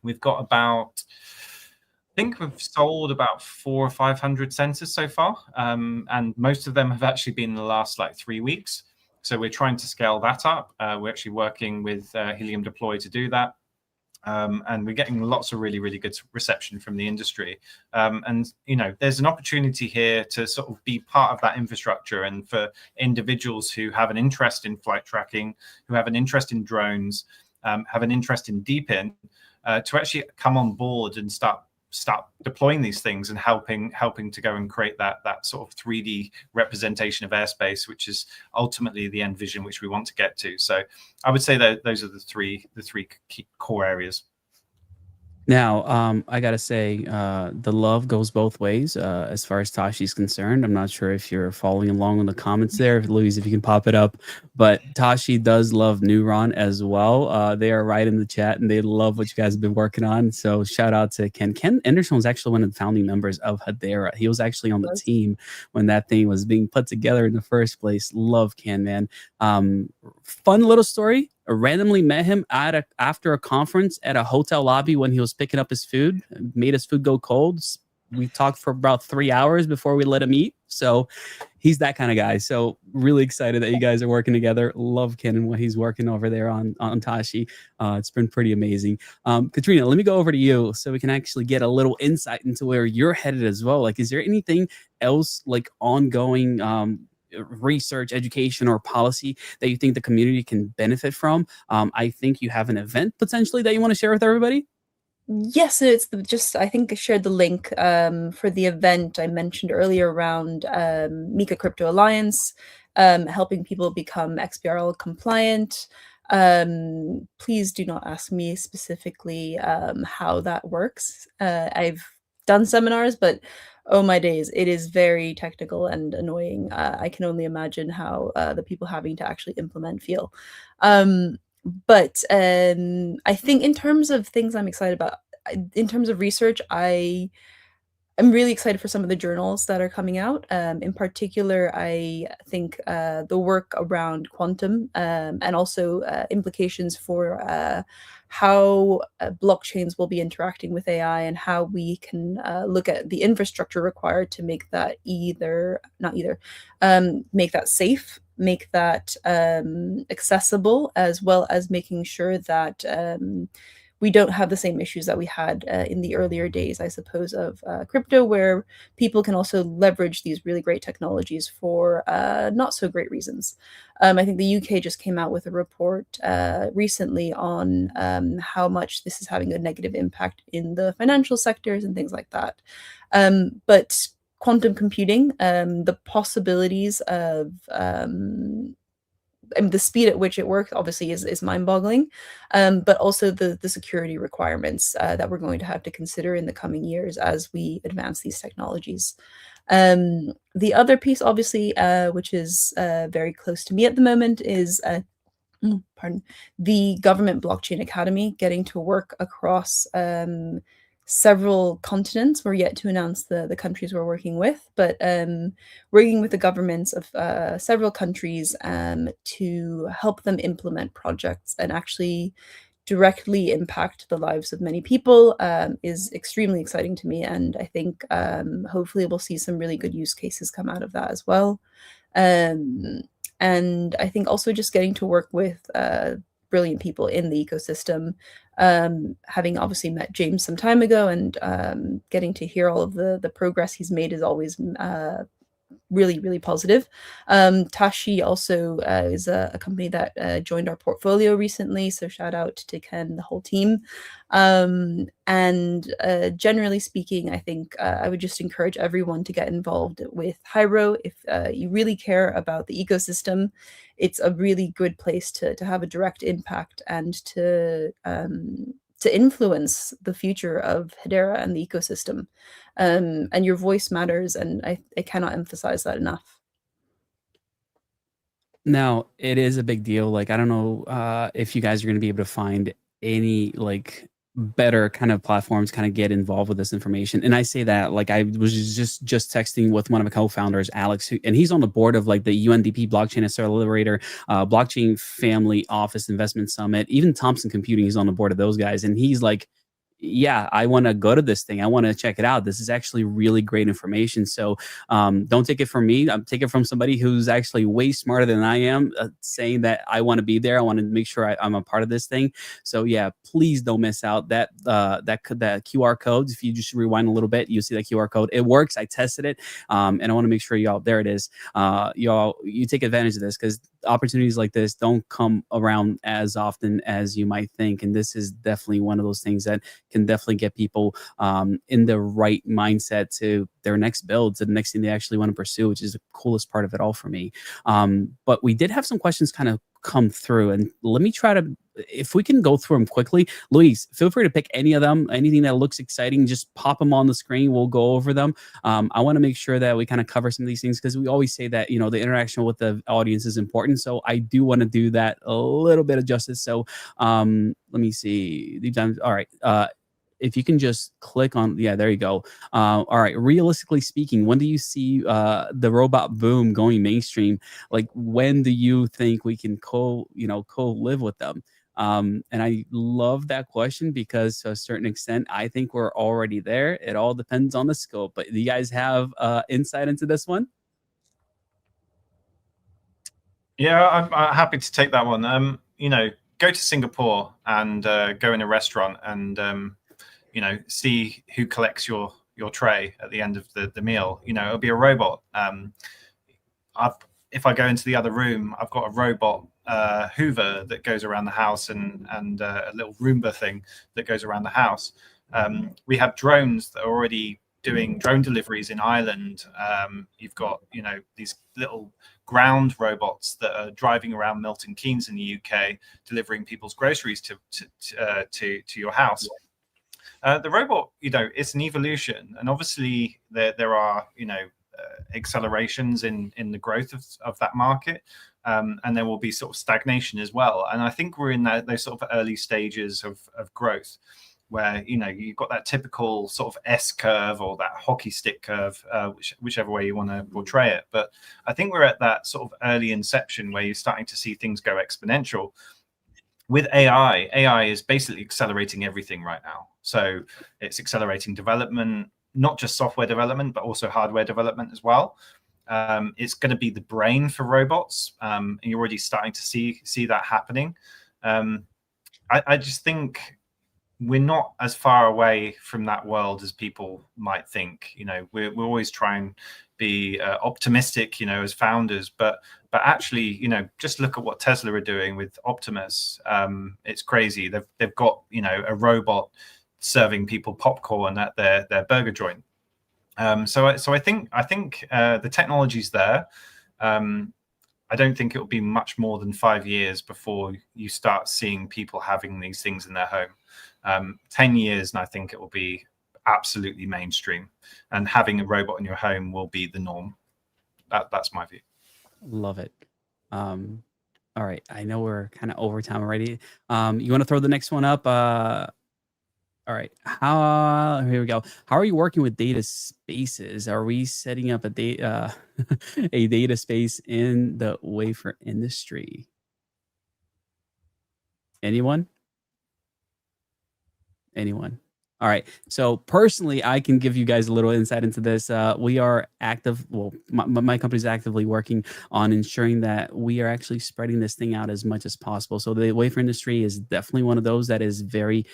We've got about, I think we've sold about 400 or 500 sensors so far, and most of them have actually been in the last like 3 weeks. So we're trying to scale that up. We're actually working with Helium Deploy to do that. And we're getting lots of really, really good reception from the industry. And, there's an opportunity here to sort of be part of that infrastructure, and for individuals who have an interest in flight tracking, who have an interest in drones, have an interest in DePIN, to actually come on board and start deploying these things and helping to go and create that sort of 3D representation of airspace, which is ultimately the end vision which we want to get to. So I would say that those are the three key core areas. Now, I gotta say, the love goes both ways as far as Tashi's concerned. I'm not sure if you're following along in the comments there, Louise, if you can pop it up. But Tashi does love Neuron as well. They are right in the chat, and they love what you guys have been working on. So shout out to Ken. Ken Anderson was actually one of the founding members of Hedera. He was actually on the team when that thing was being put together in the first place. Love Ken, man. Fun little story. I randomly met him after a conference at a hotel lobby when he was picking up his food. Made his food go cold. We talked for about 3 hours before we let him eat. So he's that kind of guy. So really excited that you guys are working together. Love Ken and what he's working over there on Tashi. It's been pretty amazing. Katerina, let me go over to you so we can actually get a little insight into where you're headed as well. Like, is there anything else like ongoing research, education, or policy that you think the community can benefit from? I think you have an event potentially that you want to share with everybody. Yes, it's I think I shared the link for the event I mentioned earlier around MiCAR Crypto Alliance, helping people become XBRL compliant. Please do not ask me specifically how that works. I've done seminars, but oh my days, it is very technical and annoying. I can only imagine how the people having to actually implement feel. But I think in terms of things I'm excited about, in terms of research, I'm really excited for some of the journals that are coming out. In particular, I think the work around quantum and also implications for how blockchains will be interacting with AI, and how we can look at the infrastructure required to make that make that safe, make that accessible, as well as making sure that we don't have the same issues that we had in the earlier days, I suppose, of crypto, where people can also leverage these really great technologies for not so great reasons. I think the UK just came out with a report recently on how much this is having a negative impact in the financial sectors and things like that. But quantum computing, the possibilities of I mean, the speed at which it works obviously is mind-boggling, but also the security requirements that we're going to have to consider in the coming years as we advance these technologies. The other piece, obviously, which is very close to me at the moment, is the Government Blockchain Academy, getting to work across several continents. We're yet to announce the countries we're working with, but working with the governments of several countries to help them implement projects and actually directly impact the lives of many people is extremely exciting to me. And I think hopefully we'll see some really good use cases come out of that as well. And I think also just getting to work with brilliant people in the ecosystem, having obviously met James some time ago, and getting to hear all of the progress he's made is always really, really positive. Tashi also is a company that joined our portfolio recently, so shout out to Ken, the whole team. And generally speaking, I think I would just encourage everyone to get involved with Hiero. If you really care about the ecosystem, it's a really good place to have a direct impact and to influence the future of Hedera and the ecosystem. And your voice matters, and I cannot emphasize that enough. Now, it is a big deal. Like, I don't know if you guys are going to be able to find any like better kind of platforms kind of get involved with this information. And I say that like I was just texting with one of my co-founders, Alex, and he's on the board of like the UNDP Blockchain Accelerator, Blockchain Family Office Investment Summit, even Thompson Computing. He's on the board of those guys, and he's like, yeah, I want to go to this thing. I want to check it out. This is actually really great information. So don't take it from me. I'm taking it from somebody who's actually way smarter than I am, saying that I want to be there. I want to make sure I'm a part of this thing. So yeah, please don't miss out that QR codes. If you just rewind a little bit, you see that QR code. It works. I tested it, and I want to make sure y'all, there it is. You take advantage of this, because opportunities like this don't come around as often as you might think. And this is definitely one of those things that can definitely get people in the right mindset to their next build, to the next thing they actually want to pursue, which is the coolest part of it all for me. But we did have some questions kind of come through, and let me try to, if we can go through them quickly. Luis, feel free to pick any of them, anything that looks exciting, just pop them on the screen. We'll go over them. I want to make sure that we kind of cover some of these things, because we always say that, you know, the interaction with the audience is important. So I do want to do that a little bit of justice. So let me see. All right. If you can just click on, yeah, there you go. All right. Realistically speaking, when do you see the robot boom going mainstream? Like, when do you think we can co-live with them? And I love that question, because to a certain extent, I think we're already there. It all depends on the scope. But do you guys have insight into this one? Yeah, I'm happy to take that one. You know, go to Singapore and go in a restaurant and you know, see who collects your tray at the end of the meal. You know, it'll be a robot. If I go into the other room, I've got a robot Hoover that goes around the house, and a little Roomba thing that goes around the house. We have drones that are already doing drone deliveries in Ireland. You've got, you know, these little ground robots that are driving around Milton Keynes in the UK, delivering people's groceries to your house. The robot, you know, it's an evolution, and obviously there are, you know, accelerations in the growth of that market, and there will be sort of stagnation as well. And I think we're in those sort of early stages of growth, where, you know, you've got that typical sort of S curve, or that hockey stick curve, whichever way you want to portray it. But I think we're at that sort of early inception where you're starting to see things go exponential. With AI is basically accelerating everything right now. So it's accelerating development, not just software development, but also hardware development as well. It's going to be the brain for robots, and you're already starting to see that happening. I just think we're not as far away from that world as people might think. You know, we're always trying to be optimistic, you know, as founders, but actually, you know, just look at what Tesla are doing with Optimus. It's crazy. They've got, you know, a robot serving people popcorn at their burger joint. So I think the technology's there. I don't think it will be much more than 5 years before you start seeing people having these things in their home. 10 years, and I think it will be absolutely mainstream. And having a robot in your home will be the norm. That's my view. Love it. All right. I know we're kind of over time already. You want to throw the next one up? All right. Here we go. How are you working with data spaces? Are we setting up a data a data space in the wafer industry? Anyone? All right. So personally, I can give you guys a little insight into this. We are active. Well, my company's actively working on ensuring that we are actually spreading this thing out as much as possible. So the wafer industry is definitely one of those that is very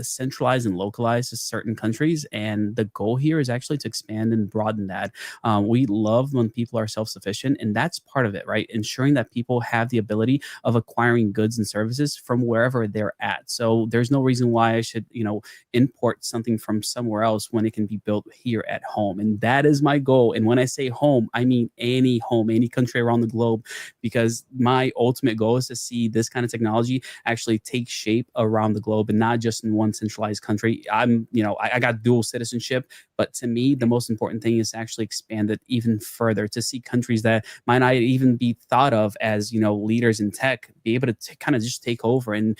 centralized and localized to certain countries. And the goal here is actually to expand and broaden that. We love when people are self-sufficient, and that's part of it, right? Ensuring that people have the ability of acquiring goods and services from wherever they're at. So there's no reason why I should, you know, import something from somewhere else when it can be built here at home. And that is my goal. And when I say home, I mean any home, any country around the globe, because my ultimate goal is to see this kind of technology actually take shape around the globe and not just in one centralized country. I got dual citizenship, but to me, the most important thing is to actually expand it even further, to see countries that might not even be thought of as, you know, leaders in tech be able to kind of just take over and,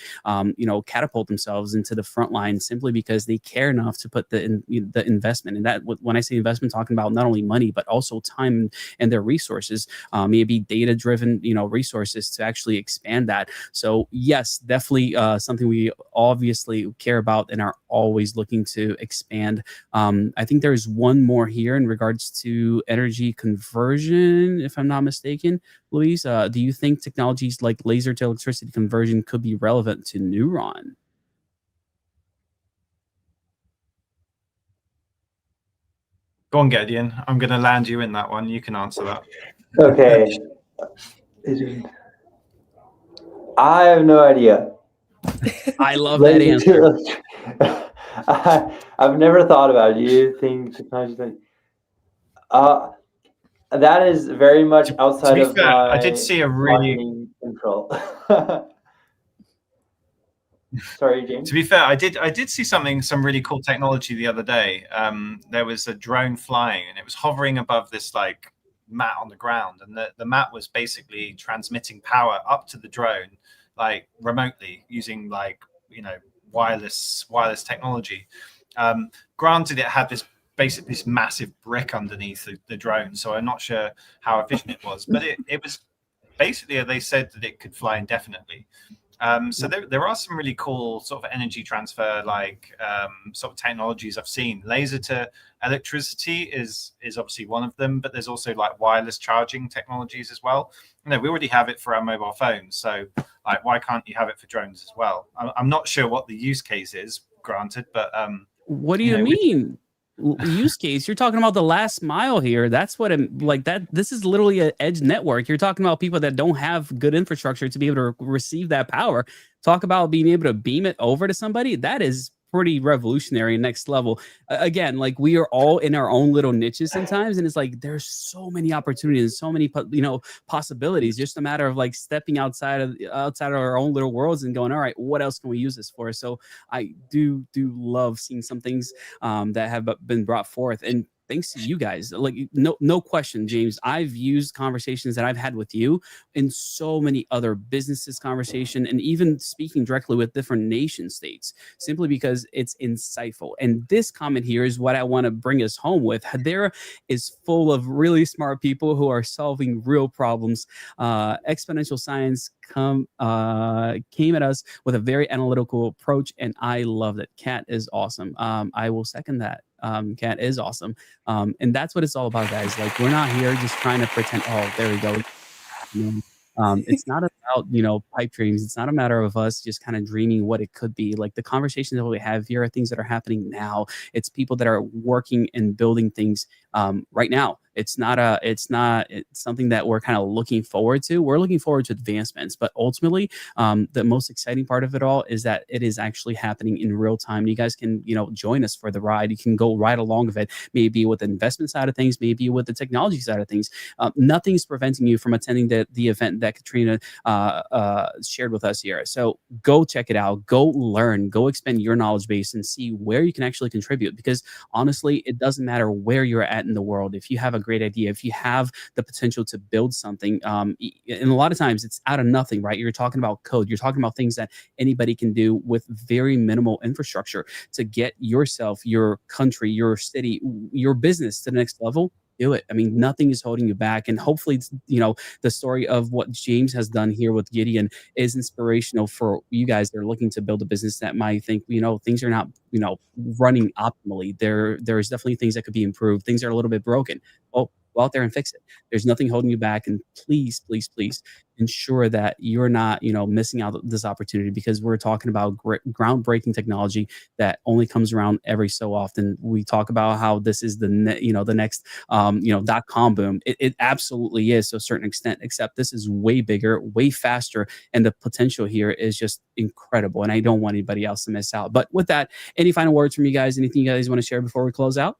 catapult themselves into the front line simply because they care enough to put the investment. And that, when I say investment, talking about not only money, but also time and their resources, maybe data-driven, resources to actually expand that. So yes, definitely something we obviously care about and are always looking to expand. I think there's one more here in regards to energy conversion, if I'm not mistaken. Luis, do you think technologies like laser to electricity conversion could be relevant to Neuron? Go on, Gideon. I'm going to land you in that one. You can answer that. Okay. I have no idea. I love that answer. I've never thought about it. Do you think technology? That is very much outside of fair, my I did see a really marketing control. Sorry, James. To be fair, I did see some really cool technology the other day. There was a drone flying, and it was hovering above this like mat on the ground, and the mat was basically transmitting power up to the drone like remotely using like wireless technology. Granted, it had this massive brick underneath the drone, so I'm not sure how efficient it was, but it was basically, they said that it could fly indefinitely. So there are some really cool sort of energy transfer sort of technologies I've seen. Laser to electricity is obviously one of them, but there's also like wireless charging technologies as well. We already have it for our mobile phones, so like why can't you have it for drones as well? I'm not sure what the use case is, granted, but what do you mean? Use case? You're talking about the last mile here. That's what this is literally an edge network. You're talking about people that don't have good infrastructure to be able to receive that power. Talk about being able to beam it over to somebody. That is pretty revolutionary and next level. Again, like we are all in our own little niches sometimes, and it's like there's so many opportunities, so many possibilities. Just a matter of like stepping outside of our own little worlds and going, all right, what else can we use this for? So I do love seeing some things that have been brought forth, and thanks to you guys. Like no question, James, I've used conversations that I've had with you in so many other businesses conversation, and even speaking directly with different nation states, simply because it's insightful. And this comment here is what I want to bring us home with. Hedera is full of really smart people who are solving real problems. Exponential Science came at us with a very analytical approach, and I love it. Kat is awesome. I will second that. Kat is awesome. And that's what it's all about, guys. Like, we're not here just trying to pretend, oh, there we go. It's not about, you know, pipe dreams. It's not a matter of us just kind of dreaming what it could be. Like the conversations that we have here are things that are happening now. It's people that are working and building things right now. It's something that we're kind of looking forward to. We're looking forward to advancements, but ultimately, the most exciting part of it all is that it is actually happening in real time. You guys can, you know, join us for the ride. You can go right along with it, maybe with the investment side of things, maybe with the technology side of things. Nothing's preventing you from attending the event that Katerina shared with us here. So go check it out, go learn, go expand your knowledge base and see where you can actually contribute. Because honestly, it doesn't matter where you're at in the world. If you have a great idea, if you have the potential to build something, and a lot of times it's out of nothing, right? You're talking about code, you're talking about things that anybody can do with very minimal infrastructure to get yourself, your country, your city, your business to the next level. Do it. I mean, nothing is holding you back. And hopefully, it's, you know, the story of what James has done here with Gideon is inspirational for you guys that are looking to build a business that might think, you know, things are not, you know, running optimally. There's definitely things that could be improved. Things are a little bit broken. Well, go out there and fix it. There's nothing holding you back. And please, please, please ensure that you're not, you know, missing out this opportunity, because we're talking about groundbreaking technology that only comes around every so often. We talk about how this is the next .com boom. It absolutely is to a certain extent, except this is way bigger, way faster, and the potential here is just incredible. And I don't want anybody else to miss out. But with that, any final words from you guys? Anything you guys want to share before we close out?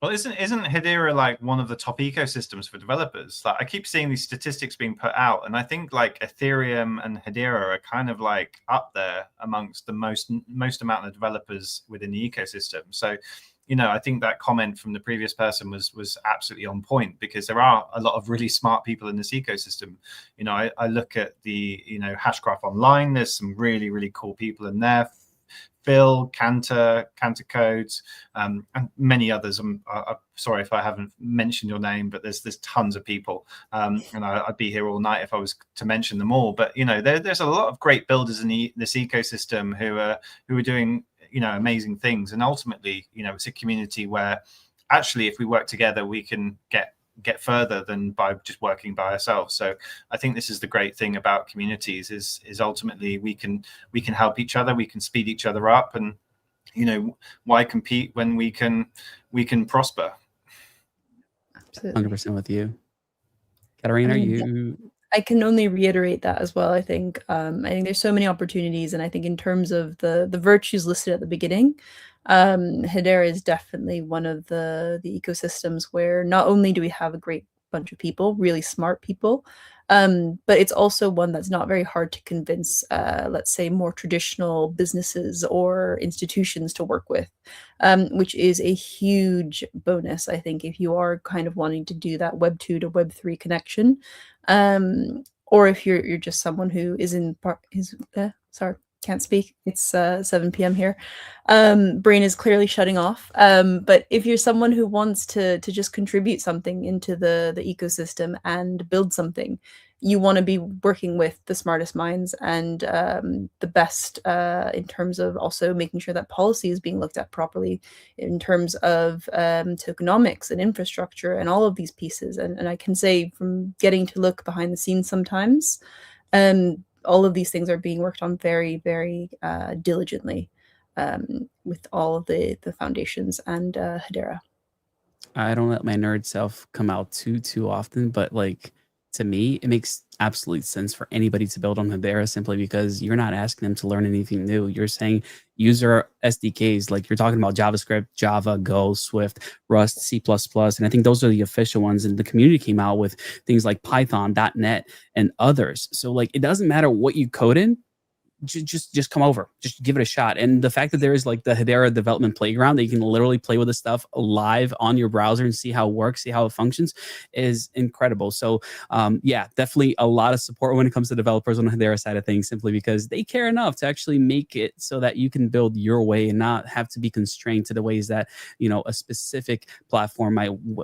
Well, isn't Hedera like one of the top ecosystems for developers? Like I keep seeing these statistics being put out, and I think like Ethereum and Hedera are kind of like up there amongst the most amount of developers within the ecosystem. So, you know, I think that comment from the previous person was absolutely on point, because there are a lot of really smart people in this ecosystem. You know, I look at the, you know, Hashgraph Online. There's some really, really cool people in there. Phil, Cantor Codes, and many others. I'm sorry if I haven't mentioned your name, but there's tons of people, and I'd be here all night if I was to mention them all. But you know, there's a lot of great builders in this ecosystem who are doing, you know, amazing things. And ultimately, you know, it's a community where actually, if we work together, we can get further than by just working by ourselves. So I think this is the great thing about communities is ultimately we can help each other, we can speed each other up, and you know, why compete when we can prosper. Absolutely. 100% with you. Katerina, I can only reiterate that as well. I think there's so many opportunities, and I think in terms of the virtues listed at the beginning, Hedera is definitely one of the ecosystems where not only do we have a great bunch of people, really smart people, but it's also one that's not very hard to convince, let's say, more traditional businesses or institutions to work with, which is a huge bonus, I think, if you are kind of wanting to do that Web 2 to Web 3 connection, or if you're just someone who is sorry, can't speak. It's 7 p.m. here. Brain is clearly shutting off. But if you're someone who wants to just contribute something into the ecosystem and build something, you want to be working with the smartest minds and the best in terms of also making sure that policy is being looked at properly in terms of tokenomics and infrastructure and all of these pieces. And I can say from getting to look behind the scenes sometimes, all of these things are being worked on very, very diligently with all of the foundations and Hedera. I don't let my nerd self come out too often, but like to me, it makes absolute sense for anybody to build on Hedera simply because you're not asking them to learn anything new. You're saying use our SDKs, like you're talking about JavaScript, Java, Go, Swift, Rust, C++, and I think those are the official ones. And the community came out with things like Python, .NET, and others. So like it doesn't matter what you code in. Just come over, just give it a shot. And the fact that there is like the Hedera development playground that you can literally play with this stuff live on your browser and see how it works, see how it functions is incredible. So yeah, definitely a lot of support when it comes to developers on the Hedera side of things, simply because they care enough to actually make it so that you can build your way and not have to be constrained to the ways that, you know, a specific platform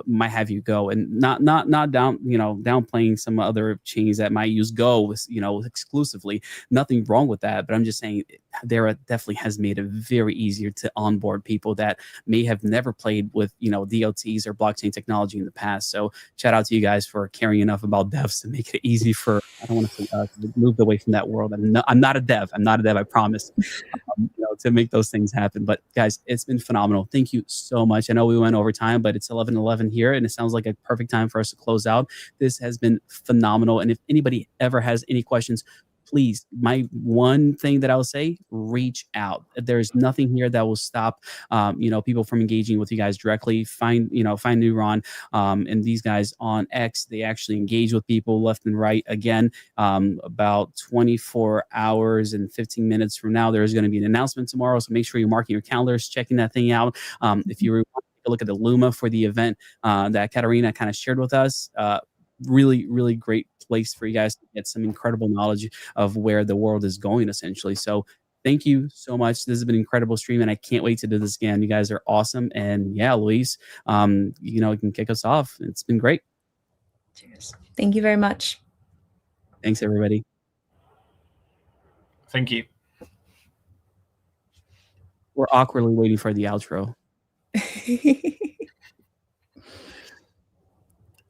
might have you go, and not downplaying some other chains that might use Go, you know, exclusively. Nothing wrong with that. that, but I'm just saying Hedera definitely has made it very easier to onboard people that may have never played with, you know, DLTs or blockchain technology in the past. So shout out to you guys for caring enough about devs to make it easy for, I don't want to say moved away from that world. I'm not a dev. I'm not a dev, I promise. You know, to make those things happen. But guys, it's been phenomenal. Thank you so much. I know we went over time, but it's 11:11 here, and it sounds like a perfect time for us to close out. This has been phenomenal. And if anybody ever has any questions, please, my one thing that I'll say, reach out. There's nothing here that will stop, you know, people from engaging with you guys directly. Find Neuron, and these guys on X. They actually engage with people left and right. Again, about 24 hours and 15 minutes from now, there's going to be an announcement tomorrow. So make sure you're marking your calendars, checking that thing out. If you want to take a look at the Luma for the event that Katerina kind of shared with us, really, really great place for you guys to get some incredible knowledge of where the world is going, essentially. So thank you so much. This has been an incredible stream, and I can't wait to do this again. You guys are awesome. And yeah, Luis, you know, you can kick us off. It's been great. Cheers. Thank you very much. Thanks, everybody. Thank you. We're awkwardly waiting for the outro.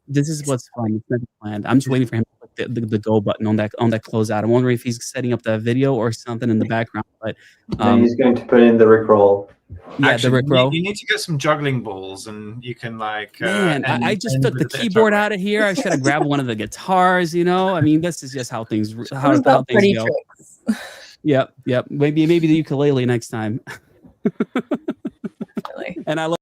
This is what's fun. It's never planned. I'm just waiting for him to click the go button on that closeout. I'm wondering if he's setting up the video or something in the background. But no, he's going to put in the Rickroll. Yeah, actually, the Rickroll. You need to get some juggling balls, and you can like. Man, I just took the keyboard out of here. I should have grabbed one of the guitars. You know, I mean, this is just how things how things go. Yep. Maybe the ukulele next time. Really. And I love